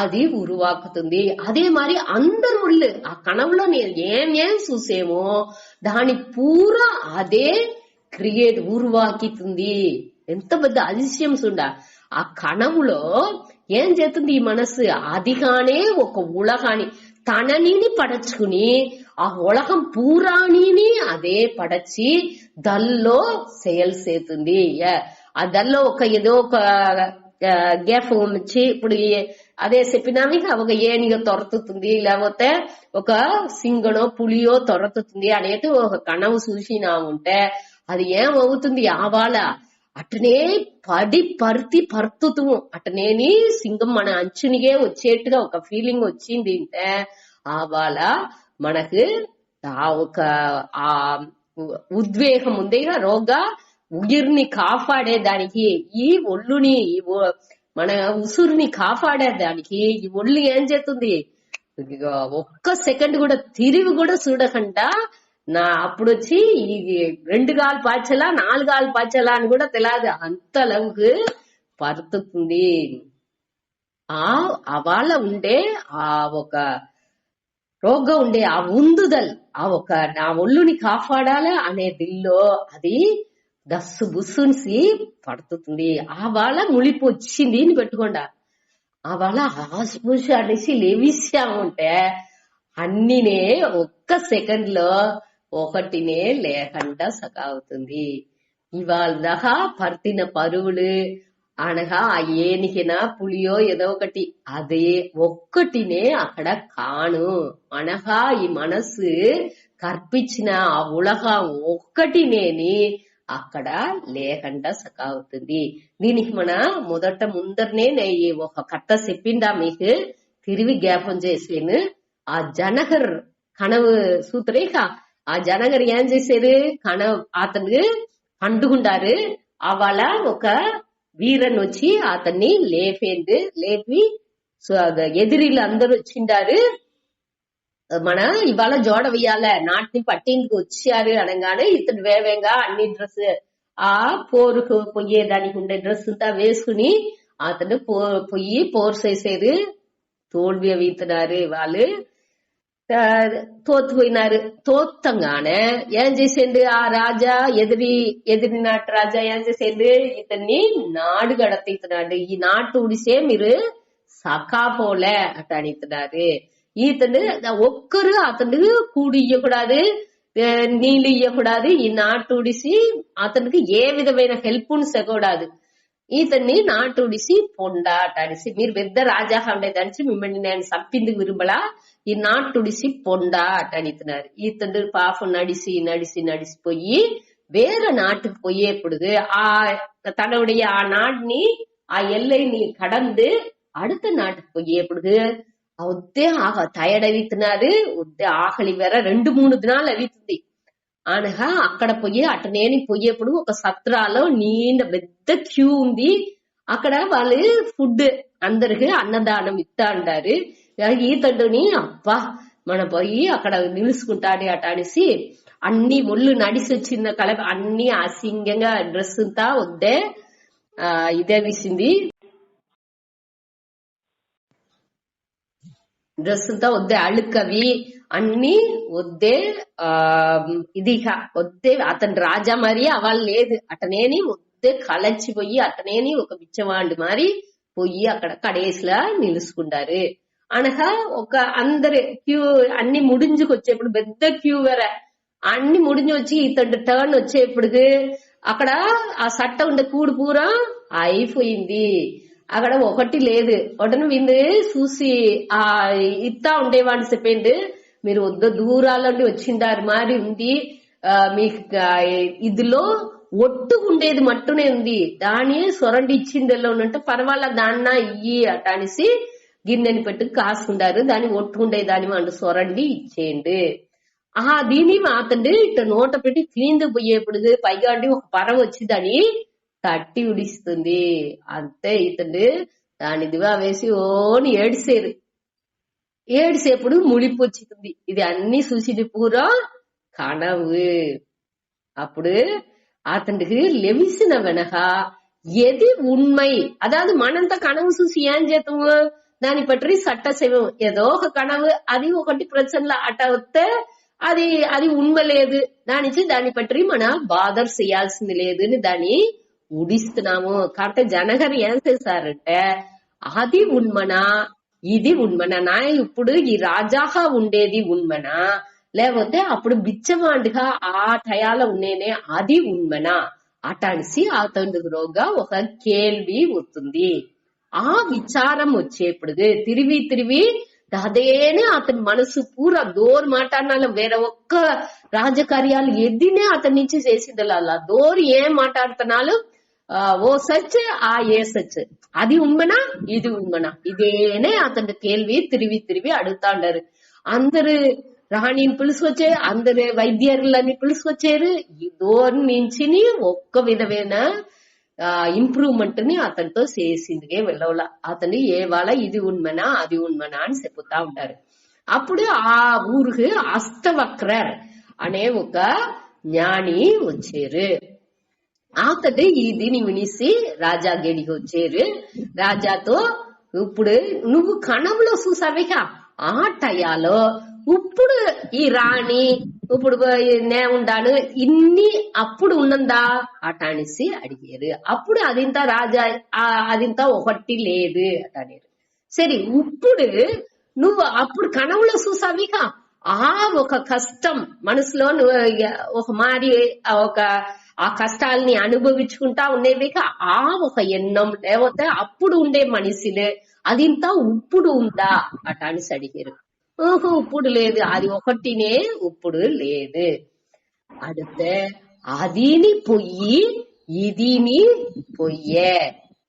అది ఉరువాకుతుంది. అదే మరి అందరు ఒళ్ళు ఆ కణంలో నేను ఏం చూసేమో దాని పూరా అదే క్రియేట్ ఉరువాకితుంది. ఎంత పెద్ద అదిశయం చూడ. ఆ కణములో ఏం చేస్తుంది ఈ మనస్సు అదిగానే ఒక ఉలగాని తనని పడచుకుని ఆ ఉలగం పూరాణిని అదే పడచి దల్లో సేల్స్ అవుతుంది. ఆ దల్లో ఏదో ఒక గ్యాప్ వచ్చి ఇప్పుడు అదే చెప్పినామి ఒక ఏనిగో తొరతుతుంది, లేకపోతే ఒక సింగనో పులియో తొరతుతుంది అనేది ఒక కణము చూసినా ఉంటే అది ఏమవుతుంది? ఆవాల అటనే పరుతుతూ అటనేని సింగం మన అంచునిగే వచ్చేట్టుగా ఒక ఫీలింగ్ వచ్చింది అంటే ఆవాల మనకు ఒక ఆ ఉద్వేగం ఉంది. రోగా ఉయిర్ని కాపాడేదానికి ఈ ఒళ్ళుని మన ఉసురుని కాపాడేదానికి ఈ ఒళ్ళు ఏం చేస్తుంది? ఒక్క సెకండ్ కూడా తిరిగి కూడా చూడకుండా నా అప్పుడు వచ్చి ఈ 2 కాలు పాచలా 4 కాలు పాచలా అని కూడా తెలియదు అంతలకు పరుతుంది. వాళ్ళ ఉండే ఆ ఒక రోగం ఉండే ఆ ఉందుదల్ ఆ ఒక నా ఒళ్ళుని కాపాడాలి అనే దిల్లో అది దస్సు బుస్సునిసి పడుతుంది. ఆ వాళ్ళ ములిపి వచ్చింది అని పెట్టుకోండా. అవళ ఆస్పూసి అనేసి లేవిస్తాముంటే అన్నినే ఒక్క సెకండ్ లో ఒకటినే లేకుండా సకావుతుంది. ఇవాళ దాకా పర్తిన పరువులు అనగా ఆ ఏనికిన పులియో ఏదో ఒకటి అదే ఒక్కటినే అక్కడ కాను. అనగా ఈ మనసు కర్పించిన ఆ ఉలగం ఒక్కటినేని అక్కడ లేకుండా సకావుతుంది. దీనికి మన ముందరనే ఒక కథ చెప్పిందా మీకు తిరిగి జ్ఞాపం చేసేను. ఆ జనగర్ కనవు సూత్రేక ఆ జనగర్ ఏం చేసేది అతను పండుగుండారు. అవళ ఒక వీరన్ వచ్చి అతన్ని లేపి ఎదిరిలు అందరూ వచ్చిండారు. మన ఇవాళ జోడ వేయాల నాటిని పట్టింటికి వచ్చారు అనగానే ఇతను వేవేగా అన్ని డ్రెస్ ఆ పోరుకు పొయ్యేదానికి ఉండే డ్రెస్ అంతా వేసుకుని అతను పొయ్యి పోర్సేసేది తోల్వి వీతున్నారు. వాళ్ళు తోத்துపోయినారు. తోత్తంగానే ఏం చేసేది ఆ రాజా ఎదిరినాటి రాజా ఏం చేసేది ఇతన్ని నాడు గడతీతున్నాడు. ఈ నాటు ఉడిసే మీరు సకా పోలే అట అనితున్నారు. ఈతను ఒక్కరు అతను కూడి ఇయ్యకూడదు, నీళ్ళు ఇయ్యకూడదు. ఈ నాటు ఉడిసి అతనికి ఏ విధమైన హెల్ప్ చేయకూడదు. ఈతన్ని నాటు ఉడిసి పొండా అటాడిసి మీరు పెద్ద రాజా ఉండేదానికి మిమ్మల్ని నేను చంపిందుకు విరుంబలా ఈ నాటుడిసి పొండా అటనితున్నారు. ఈతను పాపం నడిసిపోయి వేరే నాட்டுக்கு போயேப்படுது. தன்னுடைய ఆ நாடினி ఆ எல்லைని கடந்து அடுத்த நாட்டுக்கு போயேப்படுது. ఒద్దే టైర్డ్ అవితున్నారు. ఒద్దే ఆకలి వేర 2-3 దినాలు అవితుంది. అనగా అక్కడ పోయి అటనేని పోయేప్పుడు ఒక సత్రాలో నీండ పెద్ద క్యూ ఉంది. అక్కడ వాళ్ళు ఫుడ్ అందరికి అన్నదానం ఇస్తా అంటారు. ఈతడుని అబ్బా మన పోయి అక్కడ నిలుసుకుంటాడు అట అనేసి అన్ని ఒళ్ళు నడిసి వచ్చిన కలప అన్ని అసింగంగా డ్రెస్ అంతా వద్దే ఇదే విసింది. డ్రెస్ అంతా వద్దే అழுకవి అన్ని వద్దే వద్దే అతని రాజా మరి అవాళ్ళు లేదు. అటనేని వద్దే కలచిపోయి అతనేని ఒక బిచ్చవాండు మారి పోయి అక్కడ కడేసిలా నిలుసుకుంటారు. అనగా ఒక అందరు క్యూ అన్ని ముడించుకొచ్చేప్పుడు పెద్ద క్యూ వేరే అన్ని ముడించి వచ్చి ఇతడు టర్న్ వచ్చేప్పుడు అక్కడ ఆ సట్ట ఉండే కూడు పూరా అయిపోయింది. అక్కడ ఒకటి లేదు. ఒకటి వీళ్ళు చూసి ఆ ఇత్తా ఉండేవాడిని చెప్పండి మీరు వద్ద దూరాలండి వచ్చిండారు మరి ఉంది. మీకు ఇదిలో ఒట్టుకుండేది మట్టునే ఉంది. దాని సొరండి ఇచ్చిందెల్లో ఉన్నట్టు పర్వాలా దాన్న ఇయ్యి అట అనేసి గిన్నెని పెట్టి కాసుకుంటారు. దాన్ని ఒట్టుకుండే దాని వాళ్ళు సొరండి ఇచ్చేయండి. దీని అతండి ఇట్లా నోట పెట్టి క్లీన్ పోయేప్పుడు పైగా అండి ఒక పరవ వచ్చి దాన్ని తట్టి ఉడిస్తుంది. అంతే ఇతండి దాని దివా వేసి ఓని ఏడిసేపుడు ముడిపు వచ్చింది. ఇది అన్ని చూసి పూరా కనవు. అప్పుడు అతనికి లెవిసిన వెనక ఎది ఉண்மை అదాదు మనంతా కనవు చూసి ఏం చేతాము దాని పట్టి సట్ట సేవం ఏదో ఒక కనవు అది ఒకటి ప్రచనల అట వస్తే అది ఉண்மை లేదు. దాని పట్టి మన బాధర్ చేయాల్సింది లేదు అని దాన్ని ఉడిస్తున్నాము. కాబట్టి జనగర్ ఏం చేశారంటే అది ఉண்மைనా ఇది ఉண்மைనా నా ఇప్పుడు ఈ రాజాగా ఉండేది ఉண்மைనా లేకపోతే అప్పుడు బిచ్చవాండిగా ఆ టయాల ఉండేనే అది ఉண்மைనా అటనిసి అతనుగా ఒక కేள்வி వస్తుంది. ఆ విచారం వచ్చేప్పుడు తిరిగి అదేనే అతని మనసు పూరా దోర్ మాట్లాడినాలో వేరే ఒక్క రాజకార్యాలు ఎదినే అతని నుంచి చేసిందలా దోర్ ఏం మాట్లాడుతున్నాలు ఓ సచ్ ఆ ఏ సచ్ అది ఉண்மைనా ఇది ఉண்மைనా ఇదేనే అతని కేள்வி తిరిగి అడుగుతాండారు. అందరు రాణిని పిలుసుకొచ్చే అందరు వైద్యులని పిలుసుకొచ్చారు. ఈ దోర్ నుంచి ఒక్క విధమైన ఇంప్రూవ్మెంట్ ని అతనితో చేసిందిగే వెళ్ళవల అతని ఏ వాళ్ళ ఇది ఉண்மைనా అది ఉண்மைనా అని చెప్పుతా ఉంటారు. అప్పుడు ఆ ఊరికి అష్టవక్రర్ అనే ఒక జ్ఞాని వచ్చారు. అతడు దీని వినిసి రాజా గడికి వచ్చారు. రాజాతో ఇప్పుడు నువ్వు కణంలో చూసావిగా ఆ టయాలో ఇప్పుడు ఈ రాణి ఇప్పుడు నే ఉండాను ఇన్ని అప్పుడు ఉన్నందా అటానిసి అడిగారు. అప్పుడు అదింత రాజా అదింత ఒకటి లేదు అటాడారు. సరే ఇప్పుడు నువ్వు అప్పుడు కనవులో చూసావిగా ఒక కష్టం మనసులో ఒక మారి ఆ కష్టాలని అనుభవించుకుంటా ఉండేవిగా ఒక ఎన్నం లేకపోతే అప్పుడు ఉండే మనిషిలే అదింత ఇప్పుడు ఉందా అట అని అడిగారు. ఓహో ఇప్పుడు లేదు, అది ఒకటినే ఇప్పుడు లేదు. அடுத்து அதினி பொய் இதினி பொய்யே.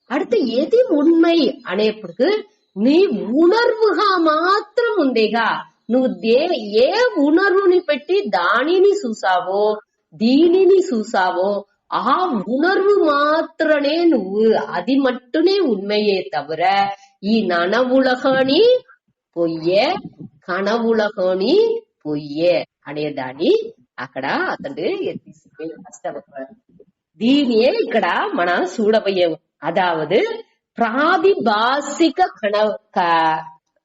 அடுத்து எது உண்மை అనేప్పుడు నీ ఉణర్వుగా మాత్రం ఉందేగా. నువ్వు ఏ ఉణర్వుని పెట్టి దానిని చూసావో దీనిని చూసావో ఆ ఉణర్వు మాత్రమే నువ్వు, అది మట్టునే ఉண்மையே తవిర ఈ ననవులగాని పొయ్యే కనవులగాని పొయ్యే అనేదాన్ని అక్కడ అతడు తీసుకుపోయి కష్టపడతాడు. దీనియే ఇక్కడ మన చూడబోయేము. అదావదు ప్రాదిభాషిక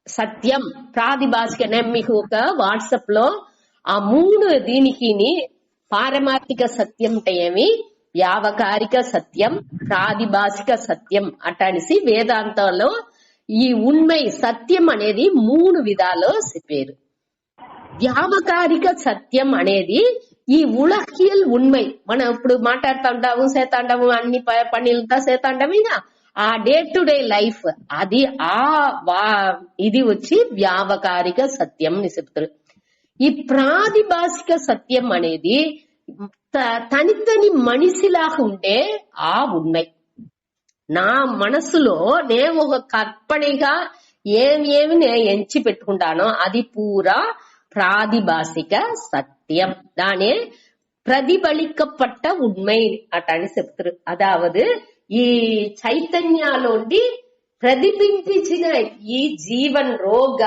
సత్యం. ప్రాదిభాషిక మీకు ఒక వాట్సాప్ లో ఆ 3 దీనికి పారమార్థిక సత్యం అంటే ఏమి, వ్యావకారిక సత్యం, ప్రాదిభాషిక సత్యం అటనిసి వేదాంతంలో ఈ ఉண்மை సత్యం అనేది 3 విధాలు చెప్పారు. వ్యావకారిక సత్యం అనేది ఈ ఉలకియల్ ఉண்மை. మనం ఇప్పుడు మాట్లాడుతుంటాము చేతాంటాము అన్ని పనులతో చేతాంటాము. ఇక ఆ డే టు డే లైఫ్ అది ఇది వచ్చి వ్యావకారిక సత్యం అని చెప్తారు. ఈ ప్రాదిభాషిక సత్యం అనేది తనితని మనిషిలాగా ఉండే ఆ ఉண்மை. నా మనసులో నేను ఒక కற்பనగా ఏమి నేను ఎంచి పెట్టుకుంటానో అది పూరా ప్రాదిభాషిక సత్యం. దానే ప్రతిఫలిக்கப்பட்ட ఉண்மை అటని చెప్తారు. అదావదు ఈ చైతన్యాలోండి ప్రతిబింబించిన ఈ జీవన్ రోగ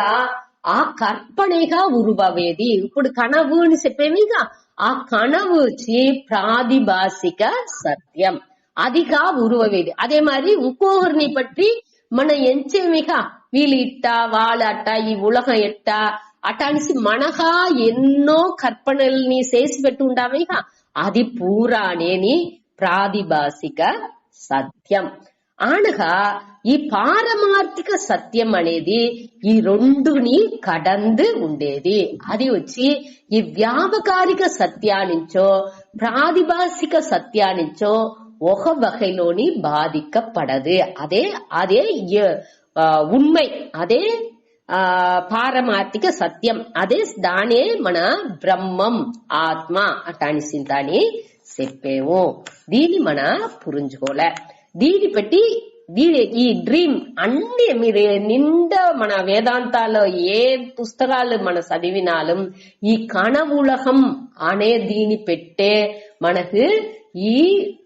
ఆ కర్పణగా ఉరువవేది. ఇప్పుడు కనవు అని చెప్పేమిగా ఆ కనవు వచ్చి ప్రాదిభాషిక సత్యం, అదిగా ఉరువవేది. అదే మరి ఇంకొకరిని బట్టి మన ఎంచేమిగా వీళ్ళు ఇట్ట వాళ్ళ అట్ట ఈ ఉలగం ఎట్ట అటానిసి మనగా ఎన్నో కర్పణల్ని చేసి పెట్టి ఉండామిగా అది పూరానేని ప్రాదిభాషిక సత్యం. అనగా ఈ పారమార్థిక సత్యం అనేది ఈ రెండుని కడందు ఉండేది. అది వచ్చి ఈ వ్యావకారిక సత్యానించో ప్రాదిభాషిక సత్యానించో ఒక వగైలోని బాధిக்கப்பడదు. అదే ఉண்மை, అదే పారమార్థిక సత్యం, అదే దానే మన బ్రహ్మం ఆత్మ అటానిసిందని చెప్పేము. దీన్ని మన పురించుకోలే. దీన్ని బట్టి ఈ డ్రీమ్ అన్ని మీరు నిండా మన వేదాంతాల్లో ఏ పుస్తకాలు మన చదివినాலும் ఈ కణవులహం అనే దీని పెట్టే మనకు ఈ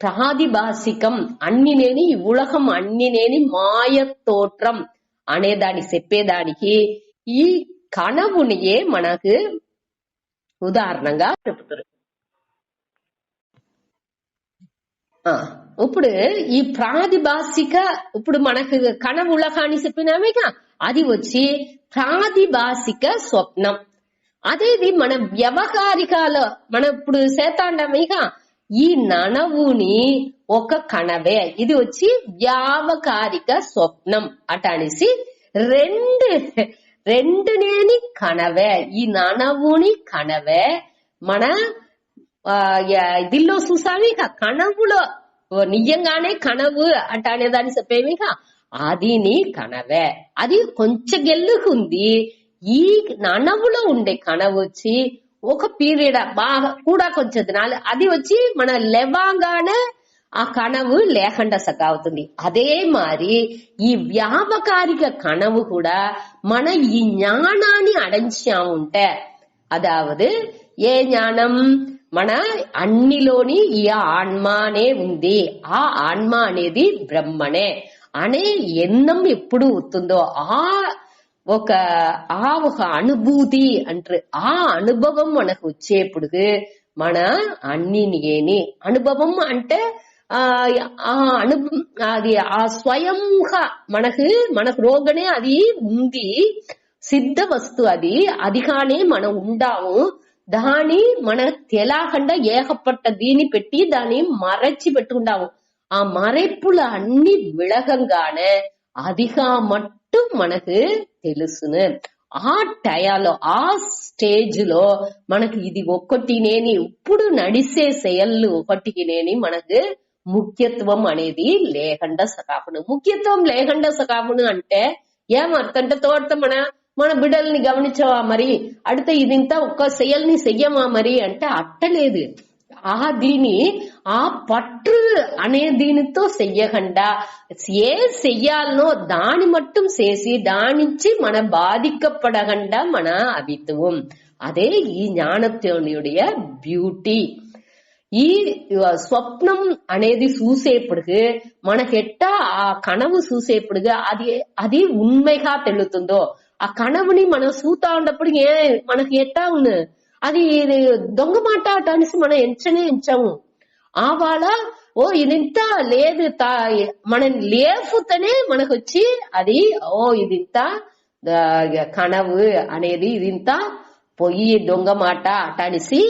ప్రాదిభాషికం అన్నినేని ఈ ఉలహం అన్నినేని మాయ తోట్రం అనేదాన్ని చెప్పేదానికి ఈ కణవునియే మనకు ఉదాహరణగా చెప్తారు. ఇప్పుడు ఈ ప్రాదిభాషిక ఇప్పుడు మనకు కణవు ఉలహాన్ని చెప్పినామేగా అది వచ్చి ప్రాదిభాషిక స్వప్నం. అదేది మన వ్యవహారికాలో మనం ఇప్పుడు చేతాండమేగా ఈ ననవుని ఒక కణవే, ఇది వచ్చి వ్యావకారిక స్వప్నం అటనిసి రెండునేని కణవే. ఈ ననవుని కణవే మన ఇదిలో చూసామిక కణవులో నిజంగానే కణవు అంట అనేదాన్ని చెప్పేమిక అది నీ కణవే. అది కొంచెం గెల్లుకుంది. ఈ ననవులో ఉండే కణవు వచ్చి ఒక పీరియడ్ బాగా కూడా కొంచెం దినాలు అది వచ్చి మన లేవగానే ఆ కణవు లేకుండా సకావుతుంది. అదే మరి ఈ వ్యావకారిక కణవు కూడా మన ఈ జ్ఞానాన్ని అడంచా ఉంటే అదావదు ఏ జ్ఞానం మన అన్నిలోని ఈ ఆత్మనే ఉంది, ఆ ఆత్మ అనేది బ్రహ్మనే అనే ఎన్నం ఎప్పుడు వస్తుందో ఒక అనుభూతి అంటారు. ఆ అనుభవం మనకు వచ్చేప్పుడు మన అన్నిని అనుభవం అంటే అది ఆ స్వయంగా మనకు రోగనే అది ఉంది, సిద్ధ వస్తు అది కానీ మనం ఉండాము. దాని మన తెలాకుండా ఏకపట్ట దీని పెట్టి దాన్ని మరచి పెట్టుకుంటాము. ఆ మరెప్పులు అన్ని విళగంగానే అదిగా మట్టు మనకు తెలుసును. ఆ టయాలో ఆ స్టేజ్ లో మనకి ఇది ఒక్కటినేని ఇప్పుడు నడిసే సెయల్లు ఒకటినేని మనకు ముఖ్యత్వం అనేది లేకుండా సకాపును. ముఖ్యత్వం లేకుండా సకాపును అంటే ఏమర్థం అంటే తోట మన బిడ్డల్ని గమనించవా మరి, అడితే ఇదింతా ఒక్క సెయల్ని చెయ్యమా మరి అంటే అట్టలేదు. దీని ఆ పట్టు అనే దీనితో చెయ్యకుండా ఏ చెయ్యాలనో దాని మట్టుం చేసి దానించి మన బాధిக்கப்பడకుండా మన అభిత్వం. అదే ఈ ஞானத்தோனுடைய బ్యూటీ. ఈ స్వప్నం అనేది చూసేప్పుడు మనకెట్టా ఆ కనవు చూసేప్పుడు అది ఉண்மைగా తెలుతుందో, ఆ కనవుని మనం చూతా ఉన్నప్పుడు మనకి ఎట్టా ఉంది అది దొంగ మాట అనేసి మనం ఎంచము. వాళ్ళ ఇదింత లేదు మనం లేపుతనే మనకు వచ్చి అది ఇదింత కనవు అనేది ఇదింత పొయ్యి దొంగ మాట అటనిసి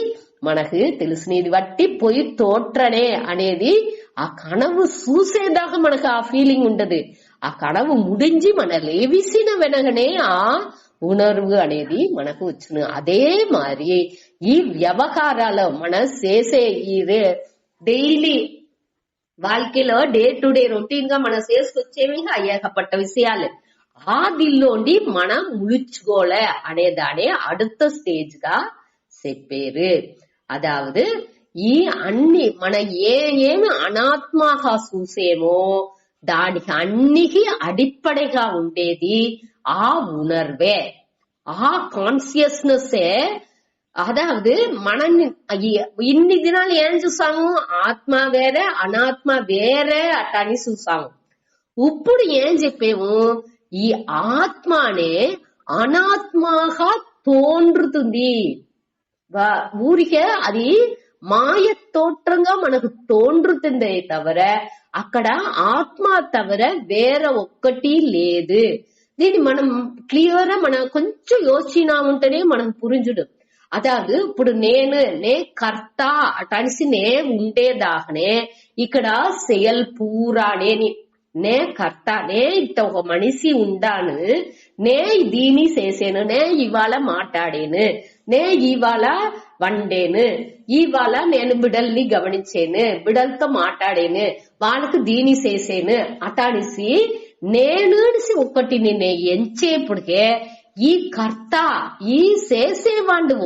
మనకు తెలుసుని. ఇది బట్టి పొయ్యి తోట్రనే అనేది ఆ కనవు చూసేదాకా మనకు ఆ ఫీలింగ్ ఉంటది. ఆ కనవు ముడించి మన లేవిసిన వెనగనే ఆ ఉణర్వు అనేది మనకు వచ్చును. అదే మరి ఈ వ్యవహారాలు మనం చేసే ఈ డైలీ வாழ்க்கைలో డే టు డే రొటీన్ గా మనం చేసుకొచ్చేవి ఏకపట్ట విషయాలు. దిల్లోండి మనం ములుచుకోలే అనేదానే அடுத்த స్టేజ్ గా చెప్పారు. అదావదు ఈ అన్ని మన ఏమి అనాత్మగా చూసేమో దానికి అన్నికి అడిప్పడగా ఉండేది ఆ ఉணர்வே, ఆ కాన్షియస్నెస్. అదావదు మనం ఇన్ని దినాలు ఏం చూసాము, ఆత్మ వేరే అనాత్మ వేరే అటని చూసాము. ఇప్పుడు ఏం చెప్పాము, ఈ ఆత్మనే అనాత్మగా తోన్రుతుంది. ఊరికే అది మాయ తోట్రంగా మనకు తోన్రుతుందే తవర అక్కడ ఆత్మ తవర వేరే ఒక్కటి లేదు. దీన్ని మనం క్లియర్ మనం కొంచెం యోచన ఉంటేనే మనం పురించుడు. అదాదు ఇప్పుడు నే కర్త అటనిసి నే ఉండేదాకనే ఇక్కడ సెయల్ పూరా నే కర్త, నే ఇట్ట ఒక మనిషి ఉండాను, నే దీని చేసాను, నే ఇవాళ మాట్లాడాను, నే ఇవాళ వండేను, ఇవాళ నేను బిడల్ని గమనించాను, బిడల్తో మాట్లాడాను, వాళ్ళకు దీని చేసాను అటానిసి నేను ఒకటి నిన్నే ఎంచేపుడికే ఈ కర్త ఈ చేసేవాడు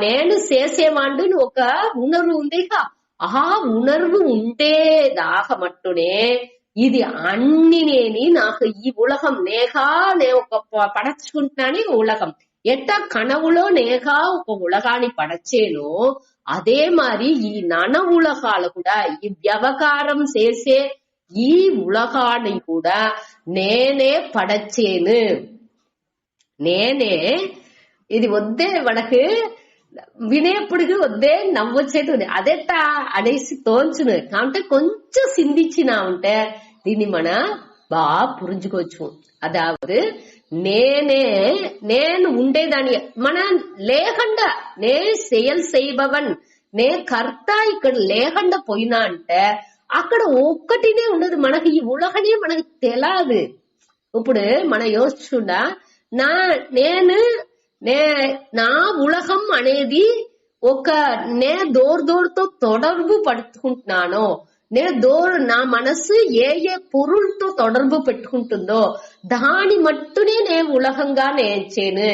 నేను చేసేవాడు ఒక ఉణర్వు ఉంది. ఆ ఉణర్వు ఉండేదాకా మట్టునే ఇది అన్ని నాకు ఈ ఉలగం నేగా నే ఒక పడచుకుంటున్నాను. ఉలగం ఎట్టా కనవులో నేగా ఒక ఉలగాన్ని పడచ్చేను, అదే మరి ఈ నన ఉలగాలు కూడా ఈ వ్యవహారం చేసే ఈ ఉలగాన్ని కూడా నేనే పడచ్చేను. నేనే ఇది వద్దే మనకు వినేప్పటికి వద్దే నవ్వొచ్చేది ఉంది. అదెట్టా అనేసి తోల్చును. కాబట్టి కొంచెం సింధించినా ఉంటే దీన్ని మన బాగా పురించుకోవచ్చు. అదావదు నేను ఉండేదాన్ని మన లేకుండా నే செயல் செய்பவன் నే కర్త ఇక్కడ లేకుండా పోయినా అంటే అక్కడ ఒక్కటినే ఉండదు. మనకి ఈ ఉలగనే మనకు తెలాదు. ఇప్పుడు మన యోచించుండా నా ఉలగం అనేది ఒక నే దోర్తో తొడర్బు పడుకుంటున్నానో, నా మనసు ఏ పొరులతో తొడర్బు పెట్టుకుంటుందో దాని మట్టునే నేను ఉలగంగా నేర్చేను.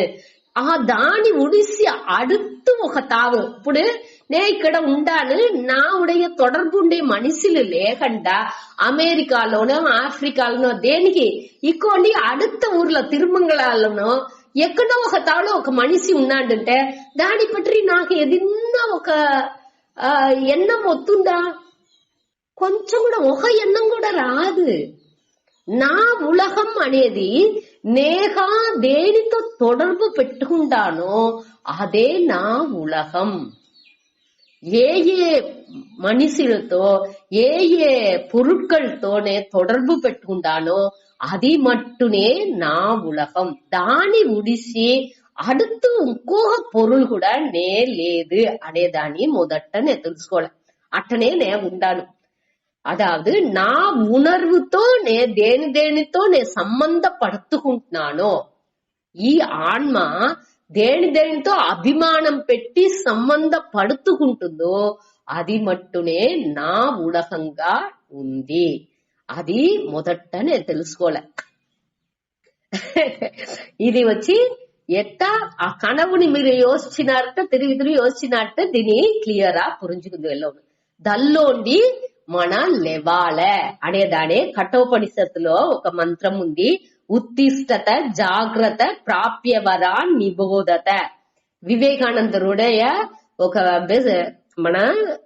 దాని ఉడిసి అడుతు ఒక తావు. ఇప్పుడు నే ఇక్కడ ఉండాను, నా ఉடைய தொடர்பு ఉండే మనుషులు లేకుండా అమెరికాలోనో ఆఫ్రికాలోనో దేనికి ఇక్కోండి அடுத்த ఊర్లో తిరుమంగళాలోనో ఎక్కడో ఒక తావులో ఒక మనిషి ఉన్నాడంటే దాని పற்றி నాకు ఏదన్నా ఒక ఎన్నం వస్తుందా? కొంచెం కూడా ఒక ఎన్నం కూడా రాదు. నా ఉలగం అనేది నేగా దేనితో తొడర్బు పెట్టుకుంటానో అదే నా ఉలగం. ఏ మనుషులతో ఏ పొరుట్కలతో తొడర్బు పెట్టుకుంటానో అది మట్టునే నా ఉలగం. దాని ఉడిసి అడుతూ ఇంకొక పొరులు కూడా నే లేదు అనేదాన్ని మొదట నే తెలుసుకోవాలి. అట్టనే నే ఉండాను. అదావదు నా ఉణర్వుతో నే దేనితో నే సంబంధపడుతుకుంటున్నానో ఈ ఆత్మ దేనితో అభిమానం పెట్టి సంబంధపడుతుకుంటుందో అది మట్టునే నా ఉలహంగా ఉంది. అది మొదట నేను తెలుసుకోలే. ఇది వచ్చి ఎట్టా ఆ కనవుని మీరు యోచించినారట తిరిగి యోచించినట్ట దీని క్లియరా పురించుకుంది వెళ్ళను దల్లోండి మన లెవాలే అనేదానే కఠోపనిషత్తులో ఒక మంత్రం ఉంది. ఉత్తిష్టత జాగ్రత్త ప్రాప్యవరా నిబోధత. వివేకానందరుடைய ఒక మన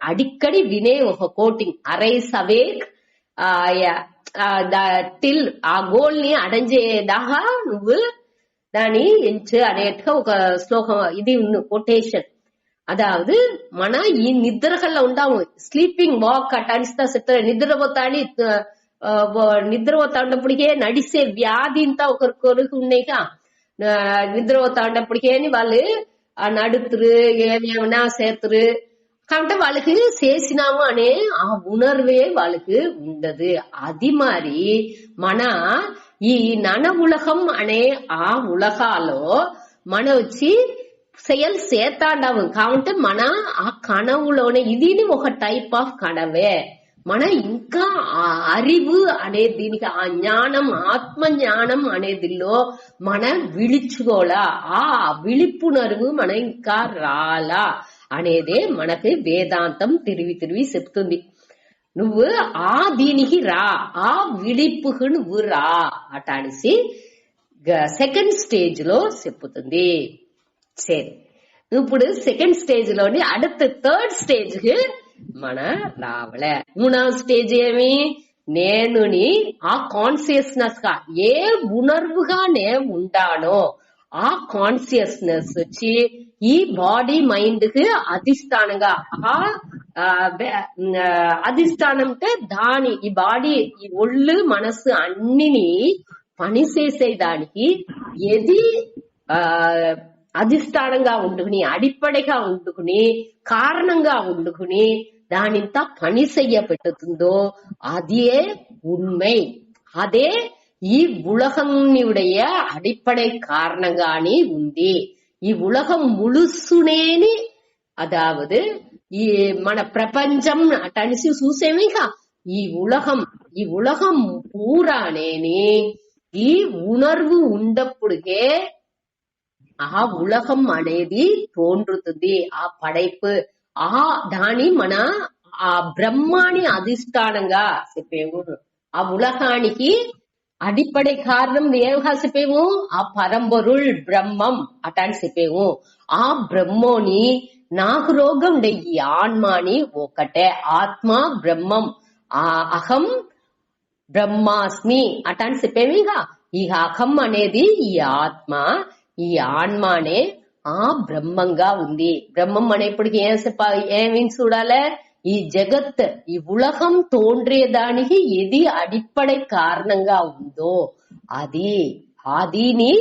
అడిక్కడి వినే ఒక కోటింగ్ అరైస్ అవేక్ టిల్ ఆ గోల్ ని అడంజేదాకా నువ్వు దాని ఎంచు అనేట్టుగా ఒక శ్లోకం ఇది కొటేషన్. అదావదు మన ఈ నిద్రకల్లా ఉండాము స్లీపింగ్ వాక్ అటానిస్తా సెత్త నిద్రపోతా ఉన్నప్పటికే నడిసే వ్యాధి ఇంతా ఒకరికొరకు ఉన్నాయిగా. నిద్రపోతా ఉన్నప్పటికే వాళ్ళు నడుతురు ఏమేమన్నా చేతురు కాబట్టి వాళ్ళకి చేసినాము అనే ఆ ఉణర్వే వాళ్ళకి ఉండదు. అది మరి మన ఈ నన ఉలహం అనే ఆ ఉలహాలో మన వచ్చి செயல் சேத்தாண்டாவும் కాబట్టి మన ఆ కణవులోనే ఇది ఒక టైప్ ఆఫ్ కణవే. మన ఇంకా ఆ అరివు అనే దీనికి ఆ జ్ఞానం ఆత్మ జ్ఞానం అనేదిలో మన విളിచుకోలా ఆ విളിపునరువు మన ఇంకా రాలా అనేదే మనకి వేదాంతం తిరిగి చెప్తుంది. నువ్వు ఆ దీనికి రా ఆ విളിపుకు నువ్వు రా అటానిసి సెకండ్ స్టేజ్ లో చెప్పుతుంది. సరే ఇప్పుడు సెకండ్ స్టేజ్ లోని அடுத்த థర్డ్ స్టేజ్ కి మన రావలే. మూడవ స్టేజ్ ఏమి నేనుని ఆ కాన్షియస్నెస్ గా ఏ ఉణర్వుగా నే ఉండానో ఆ కాన్షియస్నెస్ వచ్చి ఈ బాడీ మైండ్ కి అధిష్టానంగా ఆ అధిష్టానం అంటే దాని ఈ బాడీ ఈ ఒళ్ళు మనసు అన్నిని పనిచేసేదానికి ఏది అధిష్టానంగా ఉండుకుని అడిప్పడిగా ఉండుకుని కారణంగా ఉండుకుని దానింత పని చెయ్య పెట్టుతుందో అదే ఉண்மை. అదే ఈ உலகனுடைய అడిప్పடை కారణంగాని ఉంది. ఈ ఉలహం ములుసునేని అదావదు ఈ మన ప్రపంచం అటనిసి చూసేమేగా ఈ ఉలహం పూరానేని ఈ ఉణర్వు ఉండప్పుడుకే ఆ ఉలహం అనేది తోన్றுతుంది. ఆ పడైపు ఆ దాని మన ఆ బ్రహ్మాని అధిష్టానంగా చెప్పేము. ఆ ఉలహానికి అడిపడే కారణం ఏమిగా చెప్పేము ఆ పరంబొరుள் బ్రహ్మం అటాని చెప్పేము. ఆ బ్రహ్మోని నాకు రోగం ఉండే ఈ ఆత్మాని ఒకటే ఆత్మ బ్రహ్మం ఆ అహం బ్రహ్మాస్మి అటాని చెప్పేమిగా. ఈ అహం అనేది ఈ ఆత్మ ఈ ఆత్మనే ఆ బ్రహ్మంగా ఉంది. బ్రహ్మం అనేప్పటికీ ఏమి చూడాలే ఈ జగత్ ఈ ఉలహం తోండ్రేదానికి ఏది అడిప్పడే కారణంగా ఉందో అదిని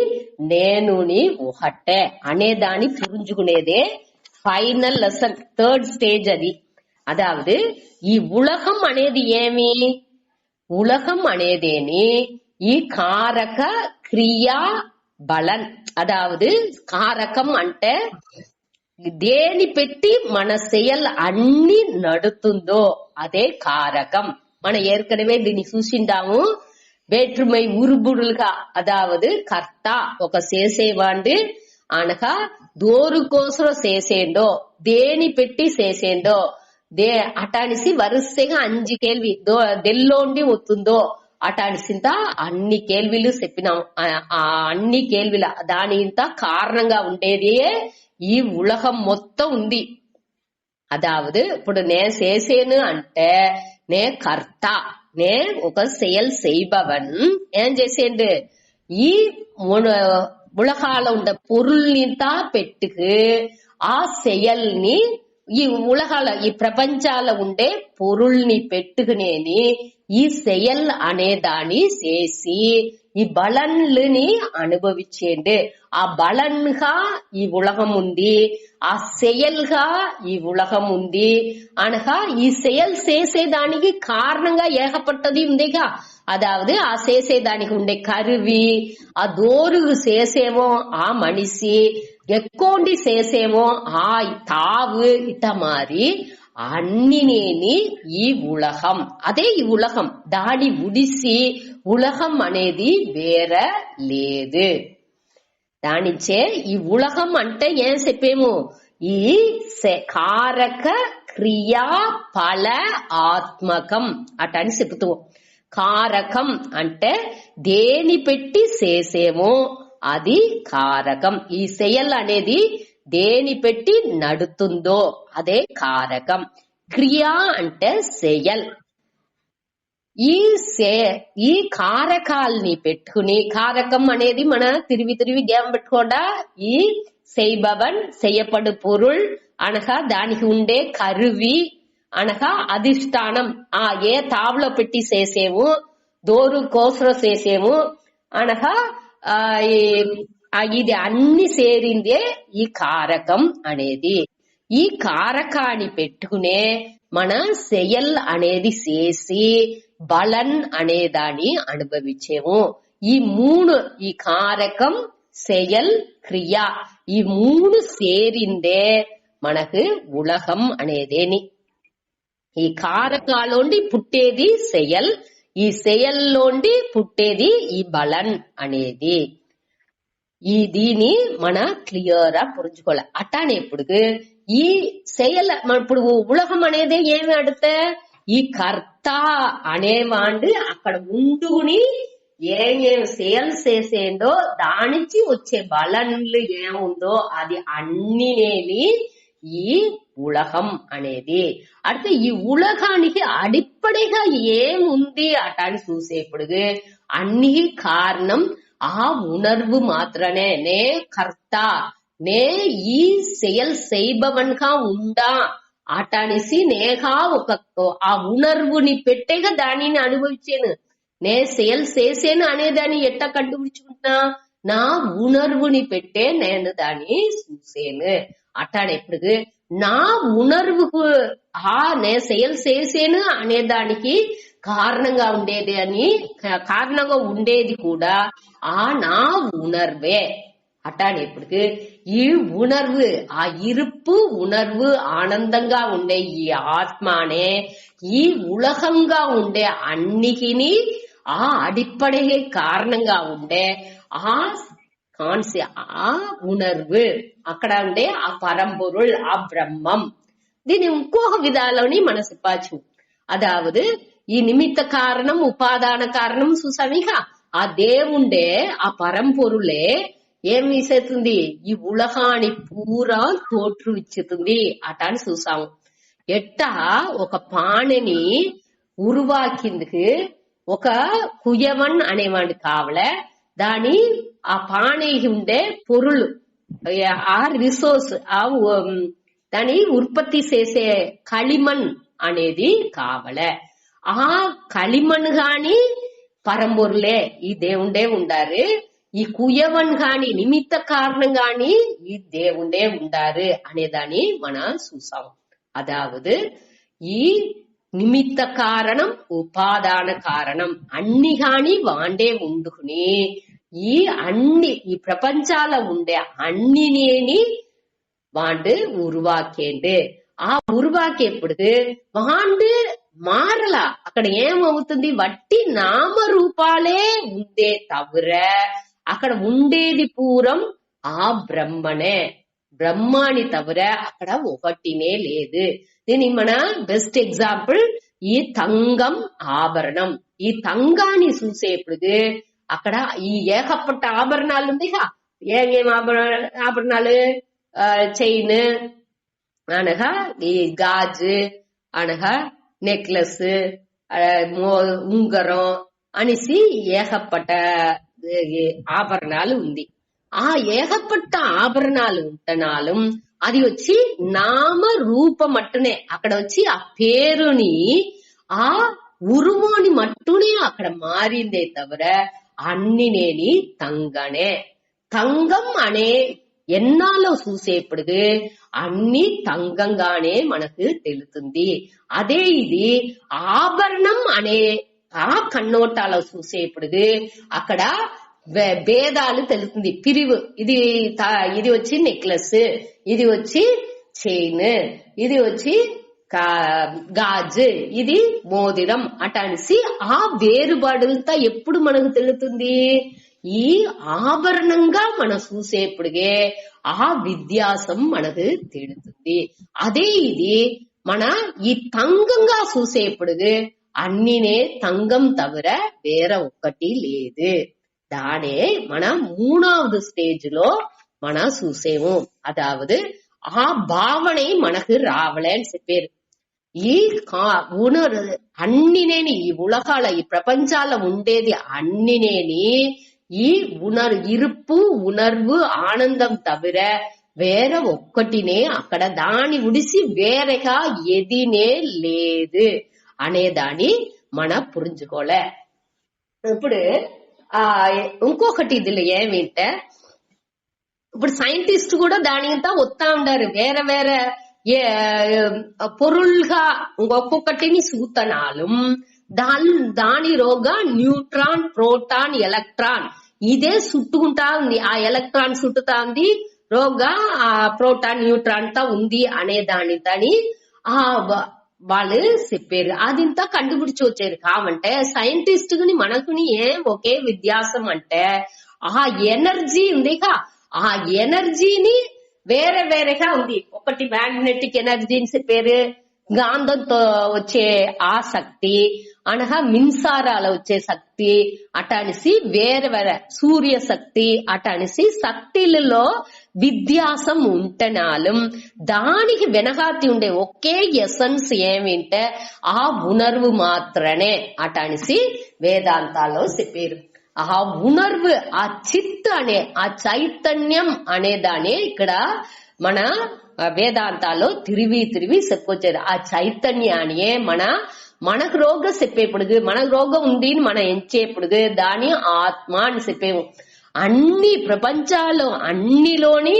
నేనుని ఒకటే అనేదాన్ని పురించుకునేదే ఫైనల్ లెసన్ థర్డ్ స్టేజ్. అదావదు ఈ ఉలహం అనేది ఏమి ఉలహం అనేదేని ఈ కారక క్రియా బలన్ అదావదు కారకం అంటే దేని పెట్టి మన செயல் అన్ని నడుతుందో అదే కారకం. మన ఏర్కనవే దీన్ని చూసిండాము వేற்றுமை ఉరుబుడులుగా. అదావదు కర్త ఒక చేసేవాండు అనక దోరు కోసం చేసేండో దేని పెట్టి చేసేండో అటానిసి వరుసగా 5 కేల్వి దెల్లోండి వస్తుందో అటానిసింత అన్ని కేల్విలు చెప్పినాం. ఆ అన్ని కేల్విల దాని ఇంత కారణంగా ఉండేది ఈ ఉలహం మొత్తం ఉంది. అదావదు ఇప్పుడు నే చేసేను అంటే నే కర్త నే ఒక செயல் செய்பவன் ఏం చేసేండు ఈ ఉలహాల ఉండ పొరుల్నింతా పెట్టుకు ఆ செயల్ని ఈ ఉలహాల ఈ ప్రపంచాల ఉండే పొరుల్ని పెట్టుకునేని ఈ செயల్ అనేదాన్ని చేసి ఈ బలన్లని అనుభవించేండు. ఆ బలన్గా ఈ ఉలహం ఉంది ఆ సెయల్గా ఈ ఉలగం ఉంది అనగా ఈ సెయల్ చేసేదానికి కారణంగా ఏకపట్టది ఉందిగా. అదావదు ఆ చేసేదానికి ఉండే కరువి ఆ దోరుగు చేసేమో ఆ మనిషి ఎక్కువండి చేసేమో ఆ తావు ఇట మారి అన్నినేని ఈ ఉలగం. అదే ఈ ఉలగం. దాడి ఉడిసి ఉలగం అనేది వేరే లేదు. దానిచే ఈ ఉలగం అంటే ఏం చెప్పేము, ఈ కారక క్రియా ఫల ఆత్మకం అటని చెప్తాము. కారకం అంటే దేని పెట్టి చేసేమో అది కారకం. ఈ సెయల్ అనేది దేని పెట్టి నడుతుందో అదే కారకం. క్రియా అంటే సెయల్. ఈ కారకాల్ని పెట్టుకుని, కారకం అనేది మన తిరిగి గేమ్ పెట్టుకోండా, ఈ செய்பவன் செய்யப்படு பொருள் అనగా దానికి ఉండే కరువి అనగా అధిష్టానం. ఏ తావులో పెట్టి చేసేము, దోరు కోసర చేసేము అనగా ఇది అన్ని సేరిందే ఈ కారకం అనేది. ఈ కారకాన్ని పెట్టుకునే మన సెయల్ అనేది చేసి బలన్ అనేదాన్ని అనుభవించేము. ఈ మూడు, ఈ కారకం సెయల్ క్రియ, ఈ మూడు సేరిందే మనకు ఉలగం అనేదేని. ఈ కారకాలోండి పుట్టేది సెయల్, ఈ సెయల్లోండి పుట్టేది ఈ బలన్ అనేది. దీని మన క్లియర్ గా పురుచుకోవాలి. అటానే ఇప్పుడు ఈ సెయల్ ఇప్పుడు ఉలగం అనేది ఏమి అడితే ఈ కర్త అనేవాడు అక్కడ ఉండుని ఏమేమి సేల్ చేసేందో దానికి వచ్చే బలన్లు ఏముందో అది అన్నినేవి ఈ ఉలగం అనేది. అంటే ఈ ఉలగానికి అడిప్పడిగా ఏముంది అటాని చూసేప్పుడు అన్ని కారణం ఆ ఉణర్వు మాత్రమే. నే కర్త, నే ఈ సెయల్ செய்பவன்గా ఉండా అటనిసి నేగా ఒక ఆ ఉణర్వుని పెట్టేగా దానిని అనుభవించాను. నే సెయల్ చేసేను అనేదాన్ని ఎట్లా కండుపుచ్చుకుంటున్నా, నా ఉణర్వుని పెట్టే నేను దాన్ని చూసేను. అట్టాడెప్పుడు నా ఉణర్వుకు నే సెయల్ చేసేను అనేదానికి కారణంగా ఉండేది అని, కారణంగా ఉండేది కూడా నా ఉణర్వే. అట్టాడెప్పుడు ఈ ఉణర్వు, ఆ ఇరుపు ఉణర్వు ఆనందంగా ఉండే ఈ ఆత్మనే ఈ ఉలగంగా ఉండే అన్నిటినీ అడిప్పడే కారణంగా ఉండే ఆ ఉణర్వు, అక్కడ ఉండే ఆ పరంపొరుள், ఆ బ్రహ్మం. దీని ఇంకొక విధాలని మన చెప్పచ్చు. అదావదు ఈ నిమిత్త కారణం ఉపాదాన కారణం చూసామిగా, ఆ దేవుండే ఆ పరంపొరులే ఏం చేస్తుంది, ఈ ఉలగాని పూరా తోற்றுவிச்சுతుంది అటాని చూసాము. ఎట్టా ఒక పాణిని ఉరువాకిందుకు ఒక కుయవన్ అనేవాడు కావలే, దాని ఆ పాణికి ఉండే పొరులు ఆ రిసోర్స్ దాని ఉత్పత్తి చేసే களிமண் అనేది కావలే. ఆ களிமண் గాని పరంపొరులే ఈ దేవుండే ఉండారు. ఈ కుయవన్ గాని నిమిత్త కారణం గాని ఈ దేవుండే ఉండారు అనేదాన్ని మనం చూసాం. అదావదు ఈ నిమిత్త కారణం ఉపాదాన కారణం అన్ని గాని వాండే ఉండుకుని ఈ ప్రపంచాల ఉండే అన్నినేని వాండు ఉరువాకేండు. ఆ ఉరువాకేప్పుడు వాండు మారలా. అక్కడ ఏమవుతుంది, వట్టి నామరూపాలే ఉందే తవిర అక్కడ ఉండేది పూరం ఆ బ్రహ్మనే. బ్రహ్మాని తవిర అక్కడ ఒకటినే లేదు. దీని మన బెస్ట్ ఎగ్జాంపుల్ ఈ తంగం ఆభరణం. ఈ తంగాన్ని చూసేప్పుడు అక్కడ ఈ ఏకపట్ట ఆభరణాలు ఉందిగా, ఏమేం ఆభరణాలు, చైన్ అనగా ఈ గాజు అనగా నెక్లెస్, ఉంగరం అనేసి ఏకపట్ట ఆభరణాలు ఉంది. ఆ ఏకపట్ట ఆభరణాలు ఉంటనాలు అది వచ్చి నామ రూపం మట్టునే. అక్కడ వచ్చి ఆ పేరుని ఆ ఉరుమోని మట్టునే అక్కడ మారిందే తవిర అన్నినేని తంగనే. తంగం అనే ఎన్నాలో చూసేప్పుడు అన్ని తంగంగానే మనకు తెలుస్తుంది. అదే ఇది ఆభరణం అనే ఆ కన్నోటాలో చూసేప్పుడు అక్కడ భేదాలు తెలుస్తుంది. పిరివు, ఇది ఇది వచ్చి నెక్లెస్, ఇది వచ్చి చైన్, ఇది వచ్చి గాజు, ఇది మోదిరం అటనిసి ఆ వేరుబాడులతో ఎప్పుడు మనకు తెలుస్తుంది? ఈ ఆభరణంగా మనం చూసేప్పుడుగే ఆ వ్యత్యాసం మనకు తెలుస్తుంది. అదే ఇది మన ఈ తంగంగా చూసేప్పుడు అన్నినే తంగం తవిర వేరే ఒక్కటి లేదు. దానే మనం 3வது స్టేజ్ లో మనం చూసేము. అదావదు ఆ భావனை మనకు రావలేని చెప్పారు. ఈ అన్నినేని ఈ ఉలగాల ఈ ప్రపంచాల ఉండేది అన్నినేని ఈ ఇరుపు ఉణర్వు ఆనందం తవిర వేరే ఒక్కటినే అక్కడ దాని ఉడిసి వేరేగా ఎదినే లేదు అనేదాన్ని మన పురించుకోలే. ఇప్పుడు ఇంకొకటి ఇదిలో ఏమింటే ఇప్పుడు సైంటిస్ట్ కూడా దానింతా వస్తా ఉండారు. వేరే వేరే పొరుల్గా ఒక్కొక్కటిని సూతనాలు దాని రోగా న్యూట్రాన్, ప్రోటాన్, ఎలక్ట్రాన్ ఇదే చుట్టుకుంటా ఉంది. ఆ ఎలక్ట్రాన్ చుట్టుతా ఉంది, రోగా ఆ ప్రోటాన్ న్యూట్రాన్ తా ఉంది అనే దాని వాళ్ళు చెప్పారు. అదింతా కండుపిడిచి వచ్చారు. కావంటే సైంటిస్ట్ ని మనకుని ఏం ఒకే వ్యత్యాసం అంటే ఆ ఎనర్జీ ఉందిగా, ఆ ఎనర్జీని వేరే వేరేగా ఉంది. ఒకటి మ్యాగ్నెటిక్ ఎనర్జీని చెప్పారు, గాంధంతో వచ్చే ఆ శక్తి, అనగా మిన్సారాల వచ్చే శక్తి అటనిసి వేరే వేరే సూర్య శక్తి అటనిసి శక్తులలో వ్యత్యాసం ఉంటనాలు దానికి వెనకాతి ఉండే ఒకే ఎసెన్స్ ఏమింటే ఆ ఉణర్వు మాత్రమే అటనిసి వేదాంతాల్లో చెప్పారు. ఆ ఉణర్వు, ఆ చిత్ అనే ఆ చైతన్యం అనేదాన్ని ఇక్కడ మన వేదాంతాల్లో తిరిగి చెప్పొచ్చారు. ఆ చైతన్యాన్ని మనకు రోగం చెప్పేప్పుడు, మనకు రోగం ఉంది మనం ఎంచేప్పుడు దాని ఆత్మ అని చెప్పేము. అన్ని ప్రపంచాలు అన్నిలోని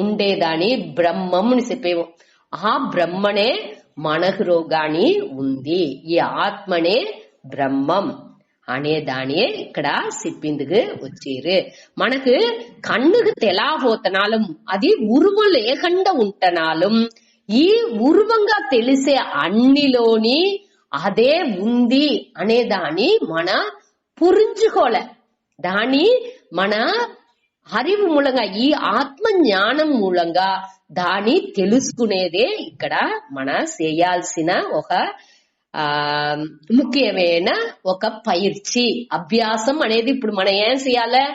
ఉండేదాని బ్రహ్మముని చెప్పేము. ఆ బ్రహ్మనే మనకు రోగాని ఉంది, ఈ ఆత్మనే బ్రహ్మం అనేదానియే ఇక్కడ చెప్పిందుకు వచ్చారు. మనకు కన్నుకు తెలాపోతనాలు అది ఉరువు లేకుండా ఉంటనాలు ఈ ఉరువంగా తెలిసే అన్నిలోని అదే ఉంది అనేదాన్ని మన పురించుకోలే. దాని మన హరివు మూలంగా ఈ ఆత్మ జ్ఞానం మూలంగా దాన్ని తెలుసుకునేదే ఇక్కడ మన చేయాల్సిన ఒక ముఖ్యమైన ఒక పైర్చి అభ్యాసం అనేది. ఇప్పుడు మనం ఏం చేయాలి?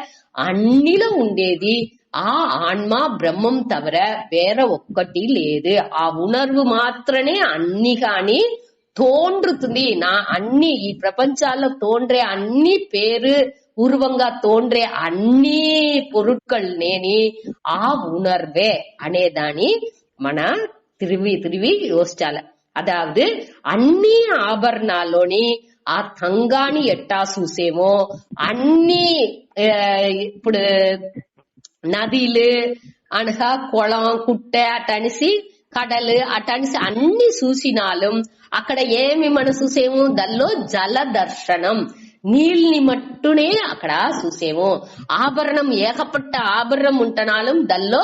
అన్నిలో ఉండేది ఆ ఆత్మ బ్రహ్మం తవిర వేరే ఒక్కటి లేదు. ఆ ఉణర్వు మాత్రమే అన్ని కాని తోండ్రుతుంది. అన్ని ఈ ప్రపంచాల్లో తోండ్రే అన్ని పేరు ఉరువంగా తోండ్రే అన్ని పొరుట్కల్ నేని ఆ ఉణర్వే అనేదాన్ని మన తిరిగి యోచించాలి. అదావదు అన్ని ఆభరణాల్లోని ఆ తంగాని ఎట్టా చూసేమో అన్ని ఇప్పుడు నదిలు అనగా కొళం కుట్టె అటనిసి కడలు అటనిసి అన్ని చూసినాలు అక్కడ ఏమి మనం చూసేము? దానిలో జల దర్శనం, నీళ్ళని మట్టునే అక్కడ చూసేము. ఆభరణం ఏకపట్ట ఆభరణం ఉంటనాలు దానిలో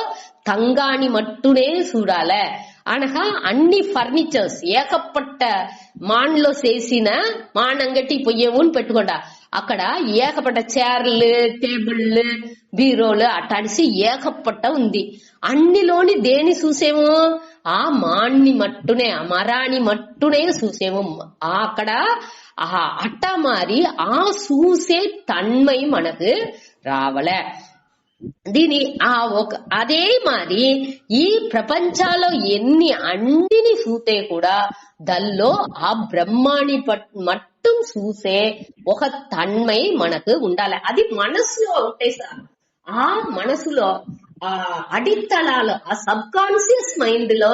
తంగాని మట్టునే చూడాలే. అనగా అన్ని ఫర్నిచర్స్ ఏకపట్ట మాన్లో చేసిన మానంగటి పొయ్యేమని పెట్టుకోండా అక్కడ ఏకపట్ట చైర్లు, టేబుళ్ళు, బీరోలు అటాడిసి ఏకపట్ట ఉంది. అన్నిలోని దేని చూసేము? ఆ మాన్ని మట్టునే, ఆ మరాని మట్టునే చూసేము. అక్కడ అట్ట మారి ఆ చూసే తన్మై మనకు రావలే. దీని అదే మాది ఈ ప్రపంచాల్లో ఎన్ని అన్నిని చూతే కూడా దల్లో ఆ బ్రహ్మాని మట్టు చూసే ఒక తన్మై మనకు ఉండాలి. అది మనసులో ఉంటే సార్, ఆ మనసులో ఆ అడితలాలో ఆ సబ్ కాన్షియస్ మైండ్ లో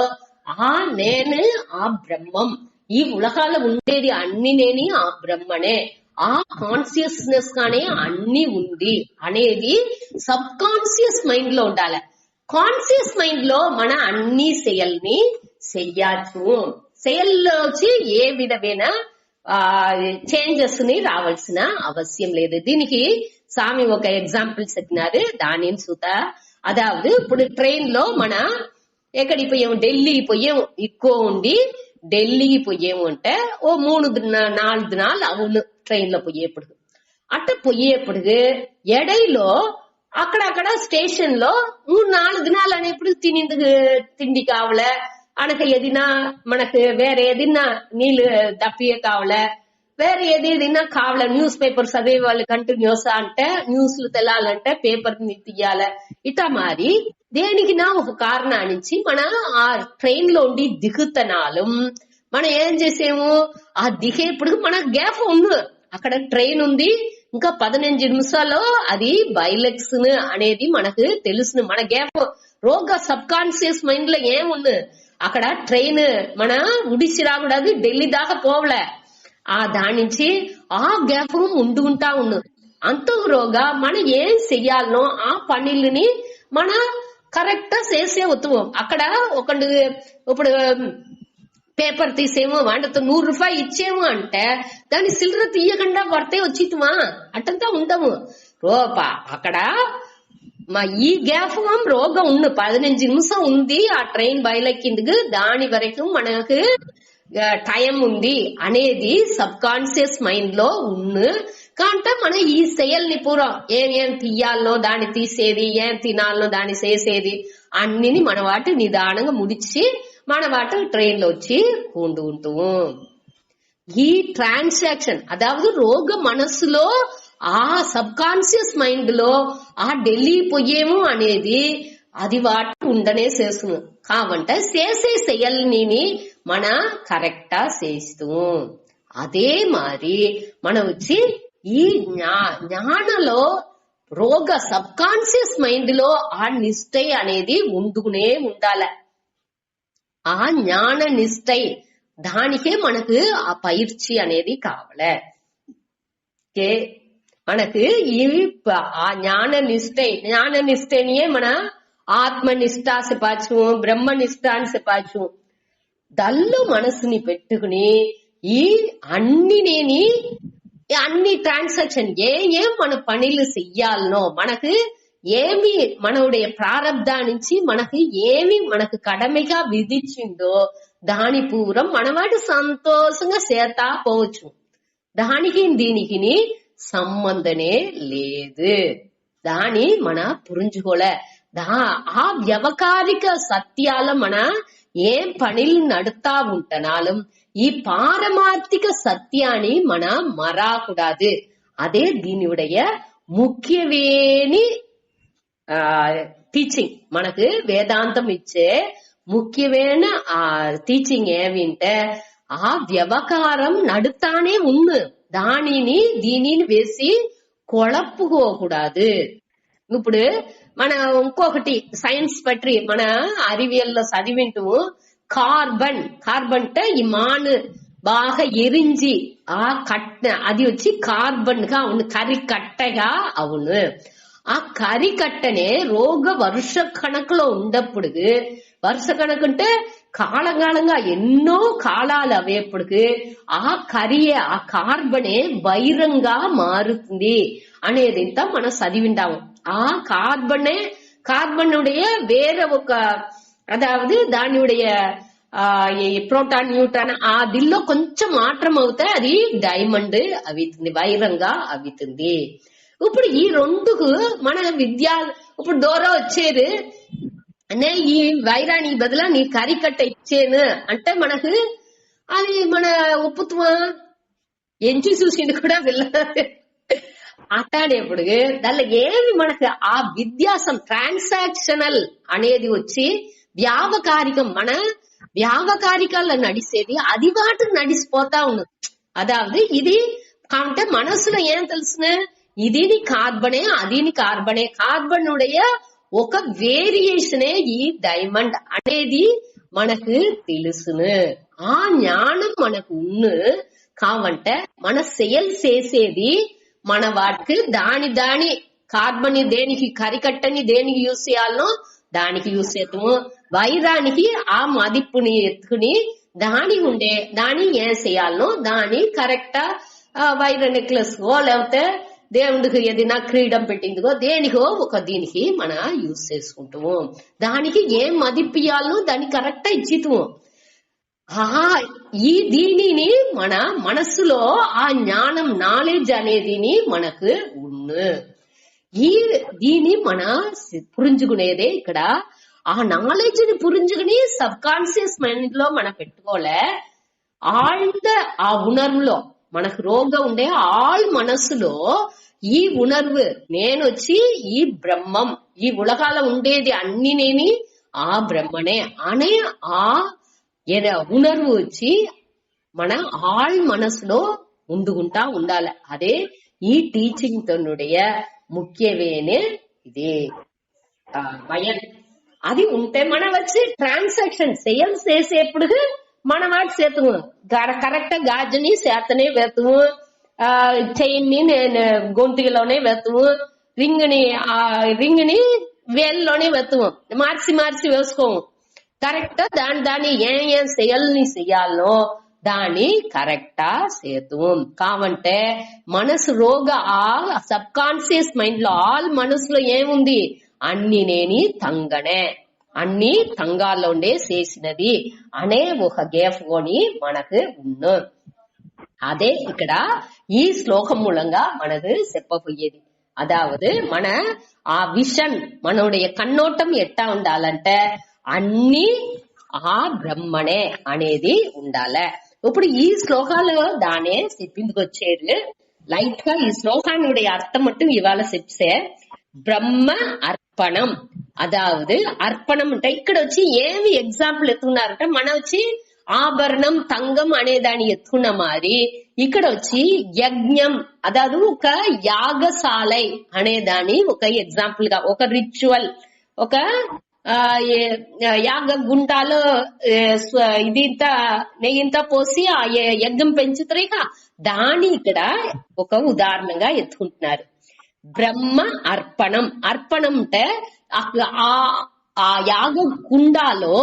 నేను ఆ బ్రహ్మం, ఈ ఉలకాలో ఉండేది అన్ని నేని ఆ బ్రహ్మనే, ఆ కాన్షియస్నెస్ గానే అన్ని ఉంది అనేది సబ్ కాన్షియస్ మైండ్ లో ఉండాలి. కాన్షియస్ మైండ్ లో మన అన్ని సెయల్ని చెయ్యచ్చు. సెయల్లో వచ్చి ఏ విధమైన చేంజెస్ ని రావాల్సిన అవసరం లేదు. దీనికి స్వామి ఒక ఎగ్జాంపుల్ చెప్పినారు. దాని సూత అదావదు ఇప్పుడు ట్రైన్ లో మన ఎక్కడికి పోయాము, ఢిల్లీ పోయాము, ఎక్కువ ఉండి ఢిల్లీకి పోయాము అంటే ఓ 3-4 దినాలు అవును ట్రైన్ లో పోయేప్పుడు. అట్ట పోయేప్పుడు ఎడైలో అక్కడక్కడ స్టేషన్ లో 3-4 దినాలు అనేప్పుడు తిండి కావలే, అనక ఏదినా మనకు వేరే ఏదిన్నా నీళ్ళు దప్పియే కావలే, వేరే ఏదేదినా కావలే, న్యూస్ పేపర్ చదివే వాళ్ళు కంటిన్యూస్ అంటే న్యూస్లు తెలాలంటే పేపర్ తీయాల. ఇట మారి దేనికినా ఒక కారణానికి మన ఆ ట్రైన్ లో ఉండి దిగుతనాలు మనం ఏం చేసాము, ఆ దిగేప్పుడు మన గ్యాప్ ఉంది, అక్కడ ట్రైన్ ఉంది, ఇంకా 15 నిమిషాల్లో అది బైలెక్స్ అనేది మనకు తెలుసు. మన గ్యాప్ రోగ సబ్ కాన్షియస్ మైండ్ లో ఏముంది, అక్కడ ట్రైన్ మన ఉడిసి రాకూడదు, ఢిల్లీ దాకా పోవలే, ఆ దాని నుంచి ఆ గ్యాప్ ఉండుకుంటా ఉంది. అంతరోగా మనం ఏం చెయ్యాలనో ఆ పనులని మన కరెక్ట్ చేసే వస్తువు. అక్కడ ఇప్పుడు పేపర్ తీసేమో వాటితో 100 రూపాయలు ఇచ్చేమో అంటే దాన్ని సిల్లర తీయకుండా పడితే వచ్చితుమా, అట్టంతా ఉండము రోపా. అక్కడ మా ఈ గ్యాప్ రోగం ఉన్న 15 నిమిషం ఉంది ఆ ట్రైన్ బయలెక్కిందుకు, దాని వరకు మనకు టైం ఉంది అనేది సబ్ కాన్షియస్ మైండ్ లో ఉన్న కాంటే మనం ఈ సెయల్ని పూర్వం ఏం తీయాలనో దాన్ని తీసేది, ఏం తినాలనో దాన్ని చేసేది అన్నిని మన వాటి నిదానంగా ముడిచి మన వాటి ట్రైన్ లో వచ్చి ఉంటూ ఈ ట్రాన్సాక్షన్ అదావదు రోగ మనస్సులో ఆ సబ్ కాన్షియస్ మైండ్ లో ఆ ఢిల్లీ పోయేము అనేది అది వాటి ఉండనే చేస్తున్నాం కావంటే చేసే సెయల్ని మన కరెక్టా చేస్తూ. అదే మరి మనం వచ్చి ఈ జ్ఞానలో రోగ సబ్ కాన్షియస్ మైండ్ లో ఆ నిష్ఠ అనేది ఉండుకునే ఉండాల. ఆ జ్ఞాన నిష్ఠ దానికే మనకు ఆ పైర్చి అనేది కావాలే. మనకు ఈ ఆ జ్ఞాన నిష్ఠనియే మన ఆత్మనిష్ట చెప్పచ్చు, బ్రహ్మనిష్ట అని చెప్పచ్చు. దల్లు మనసుని పెట్టుకుని ఈ అన్ని ట్రాన్సాక్షన్ ఏం మన పనులు చెయ్యాలనో మనకు ఏమి మనవుடைய ప్రారంధానికి మనకి ఏమి మనకు కడమిగా విధించిందో దాని పూర్వం మనవాటి సంతోషంగా చేతా పోవచ్చు. దానికి దీనికి సంబంధమే లేదు. దాని మన పురించుకోలే. ఆ వ్యవహారిక సత్యాల మన ఏం పనులు నడుతా ఉంటనాலும் ఈ పారమార్థిక సత్యాన్ని మన మరాకూడదు. అదే దీనిuடைய ముఖ్యవేని టీచింగ్. మనకు వేదాంతం ఇచ్చే ముఖ్యమైన ఆ టీచింగ్ ఏమింటే ఆ వ్యవహారం నడుతానే ఉంది, దీనిని వేసి కొళప్పుకోకూడదు. ఇప్పుడు మన ఇంకొకటి సైన్స్ పట్రి మన அறிவியல்ல చదివింటూ కార్బన్ అంటే ఈ మాను బాగా ఎరించి ఆ కట్ట అది వచ్చి కార్బన్ గా అవును, కరికట్టగా అవును. ఆ కరికట్టనే రోగ వర్ష కణకులో ఉండప్పుడు, వర్ష కణకంటే కాలంగా ఎన్నో కాలాలు అవేప్పటికి ఆ కార్బనే వైరంగా మారుతుంది అనేది మనం చదివింటాము. ఆ కార్బనుடைய వేరే ఒక అదావదు దానిuடைய ప్రోటాన్ న్యూట్రాన్ ఆ దిల్లో కొంచెం మాత్రం అవుతే అది డైమండ్ అవుతుంది, వైరంగా అవుతుంది. ఇప్పుడు ఈ రెండుకు మన ఇప్పుడు దూరం వచ్చేది అనే ఈ వైరానికి బదులా నీ కరికట్ట ఇచ్చేను అంటే మనకు అది మన ఒప్పుతుమా ఎంచి చూసింది కూడా వెళ్ళదు. అట్లాడేప్పుడు దానిలో ఏమి మనకు ఆ విద్యాసం ట్రాన్సాక్షనల్ అనేది వచ్చి వ్యావకారికం, మన వ్యావకారికాల్లో నడిచేది అది వాటి నడిచిపోతా ఉన్నది. అదావదు ఇది అంటే మనసులో ఏం తెలుసును, ఇది కార్బనే అది కార్బనే, కార్బనుடைய ఒక వేరియేషనే ఈ డైమండ్ అనేది మనకు తెలుసును. ఆ జ్ఞానం మనకు ఉన్ను కావంటే మన సెయల్ చేసేది మన వాటికి దాని కార్బన్ దేనికి కరికట్టని దేనికి యూజ్ చేయాలనో దానికి యూజ్ చేద్దాము. వైరానికి ఆ మదిప్పుని ఎత్తుకుని దాని ఏం చేయాలనో దాని కరెక్టా వైర నెక్లెస్ లేకపోతే దేవుడికి ఏదైనా క్రీడం పెట్టిందిగో దేనికో ఒక దీనికి మన యూజ్ చేసుకుంటాము. దానికి ఏం మదిపియాలనో దాన్ని కరెక్టా ఇచ్చితాము. దీనిని మన మనస్సులో ఆ జ్ఞానం నాలెడ్జ్ అనేదిని మనకు దీని మన పురించుకునేదే ఇక్కడ. ఆ నాలెడ్జ్ ని పురించుకుని సబ్ కాన్షియస్ మైండ్ లో మనం పెట్టుకోలే. ఆ ఉణర్వులో మనకు రోగం ఉండే మనస్సులో ఈ ఉణర్వు నేనొచ్చి ఈ బ్రహ్మం, ఈ ఉలగాల ఉండేది అన్ని నేని ఆ బ్రహ్మనే అనే ఆ ఉణర్వు వచ్చి మన మనసులో ఉండుకుంటా ఉండాలి. అదే ఈ టీచింగ్ తన్నుடைய ముఖ్యమేనే ఇది భయం. అది ఉంటే మనం వచ్చి ట్రాన్సాక్షన్ సేల్స్ చేసేప్పుడు మన వాటి చేతము కరెక్ట్ గాజుని చేతనే వేతము, చైన్ ని గొంతులోనే వేతము, రింగ్ ని వేల్లోనే వేతము, మార్చి వేసుకోము. కరెక్ట్ దాని ఏం సేయల్ని చెయ్యాలనో దాని కరెక్టా చేతము. కావంటే మనసు రోగ సబ్ కాన్షియస్ మైండ్ లో మనసులో ఏముంది అన్ని నేని తంగనే, అన్ని తంగాల్లో ఉండే చేసినది అనే ఒక గేఫ్ని మనకు అదే ఇక్కడ ఈ శ్లోకం మూలంగా మనకు చెప్పబోయేది. అదావదు మన ఆ విషన్ మనోடைய కన్నోటం ఎట్టా ఉండాలంటే అన్ని ఆ బ్రహ్మనే అనేది ఉండాలి. ఇప్పుడు ఈ శ్లోకాలు దానే చెప్పిందుకొచ్చేది. లైట్ గా ఈ శ్లోకానుடைய అర్థం மட்டும் ఇవాళ చెప్తే బ్రహ్మ అర్పణం. అదావదు అర్పణం అంటే ఇక్కడ వచ్చి ఏమి ఎగ్జాంపుల్ ఎత్తుకున్నారంటే మన వచ్చి ఆభరణం తంగం అనే దాన్ని ఎత్తుకున్న మారి ఇక్కడ వచ్చి యజ్ఞం అదాదు ఒక యాగశాలై అనే దాని ఒక ఎగ్జాంపుల్ గా ఒక రిచువల్ ఒక యాగ గుంటాలో ఇదింత నెయ్యింత పోసి ఆ యజ్ఞం పెంచుతారు. దాని ఇక్కడ ఒక ఉదాహరణగా ఎత్తుకుంటున్నారు. బ్రహ్మ అర్పణం. అర్పణం అంటే ఆ యాగ కుండాలో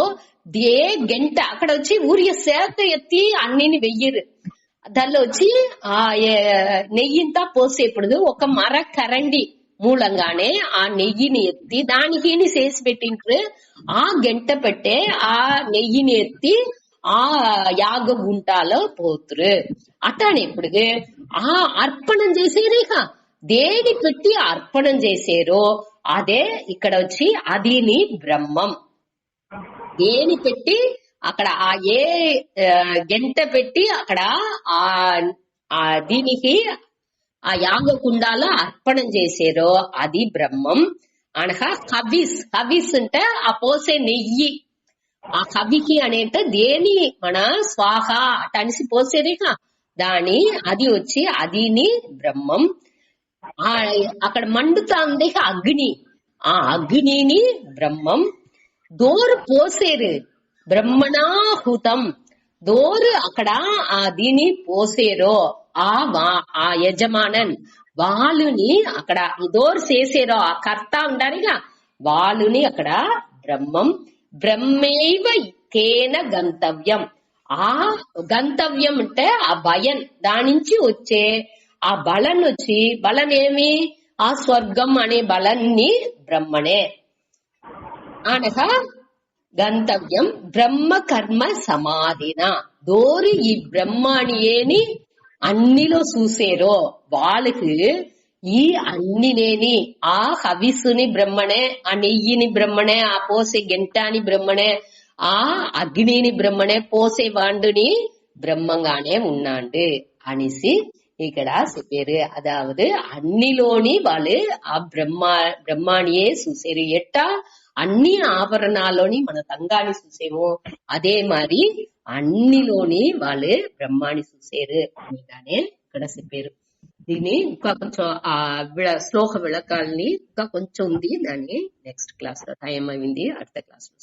గంట అక్కడ వచ్చి ఊరియ సేత ఎత్తి అన్నిని వెయ్యరు. దానిలో వచ్చి ఆ నెయ్యింతా పోసేప్పుడు ఒక మర కరండి మూలంగానే ఆ నెయ్యిని ఎత్తి దానికి చేసి పెట్టింటారు. ఆ గంట పెట్టే ఆ నెయ్యిని ఎత్తి ఆ యాగ గుంటాలో పోతురు. అట్లానే ఇప్పుడు ఆ అర్పణం చేసేరేక దేని పెట్టి అర్పణం చేసేరో అదే ఇక్కడ వచ్చి అదిని బ్రహ్మం. దేని పెట్టి అక్కడ ఆ ఏ గంట పెట్టి అక్కడ ఆ దీనికి ఆ యాగకుండాలో అర్పణం చేసేరో అది బ్రహ్మం అనగా హవిస్ అంటే ఆ పోసే నెయ్యి. ఆ హవికి అనేట దేని మన స్వాహ అటనిసి పోసేది దాని అది వచ్చి అదిని బ్రహ్మం. అక్కడ మండుతాంది అగ్ని, ఆ అగ్నిని బ్రహ్మం. దోరు పోసేరు బ్రహ్మణాహుతం. దోరు అక్కడ ఆ దీని పోసేరో ఆ యజమానన్ వాళ్ళుని అక్కడ దోరు చేసేరో ఆ కర్త ఉండాలిగా వాళ్ళుని అక్కడ బ్రహ్మం. బ్రహ్మైవ కేన గంతవ్యం. ఆ గంతవ్యం అంటే ఆ భయం దాని నుంచి వచ్చే ఆ బలం వచ్చి బలమేమి ఆ స్వర్గం అనే బలాన్ని బ్రహ్మనే అనగా గంతవ్యం. బ్రహ్మ కర్మ సమాధిన. దోరి ఈ బ్రహ్మానియేని అన్నిలో చూసేరో వాళ్ళకి ఈ అన్నినేని ఆ హవిసుని బ్రహ్మనే, ఆ నెయ్యిని బ్రహ్మనే, ఆ పోసే గంటాని బ్రహ్మనే, ఆ అగ్నిని బ్రహ్మనే, పోసే వాండుని బ్రహ్మంగానే ఉన్నాండు అనేసి ఇక్కడ చెప్పారు. అదావదు అన్నిలోని వాళ్ళు ఆ బ్రహ్మానియే చూసేరు. ఎట్టా అన్ని ఆభరణాల్లోని మన తంగాన్ని చూసేమో అదే మరి అన్నిలోని వాళ్ళు బ్రహ్మాన్ని చూసేరు అనేదానే ఇక్కడ చెప్పారు. దీన్ని ఇంకా కొంచెం ఆ శ్లోక విళకాలని ఇంకా కొంచెం ఉంది. దాన్ని నెక్స్ట్ క్లాస్ లో టైం అయింది, அடுத்த క్లాస్ లో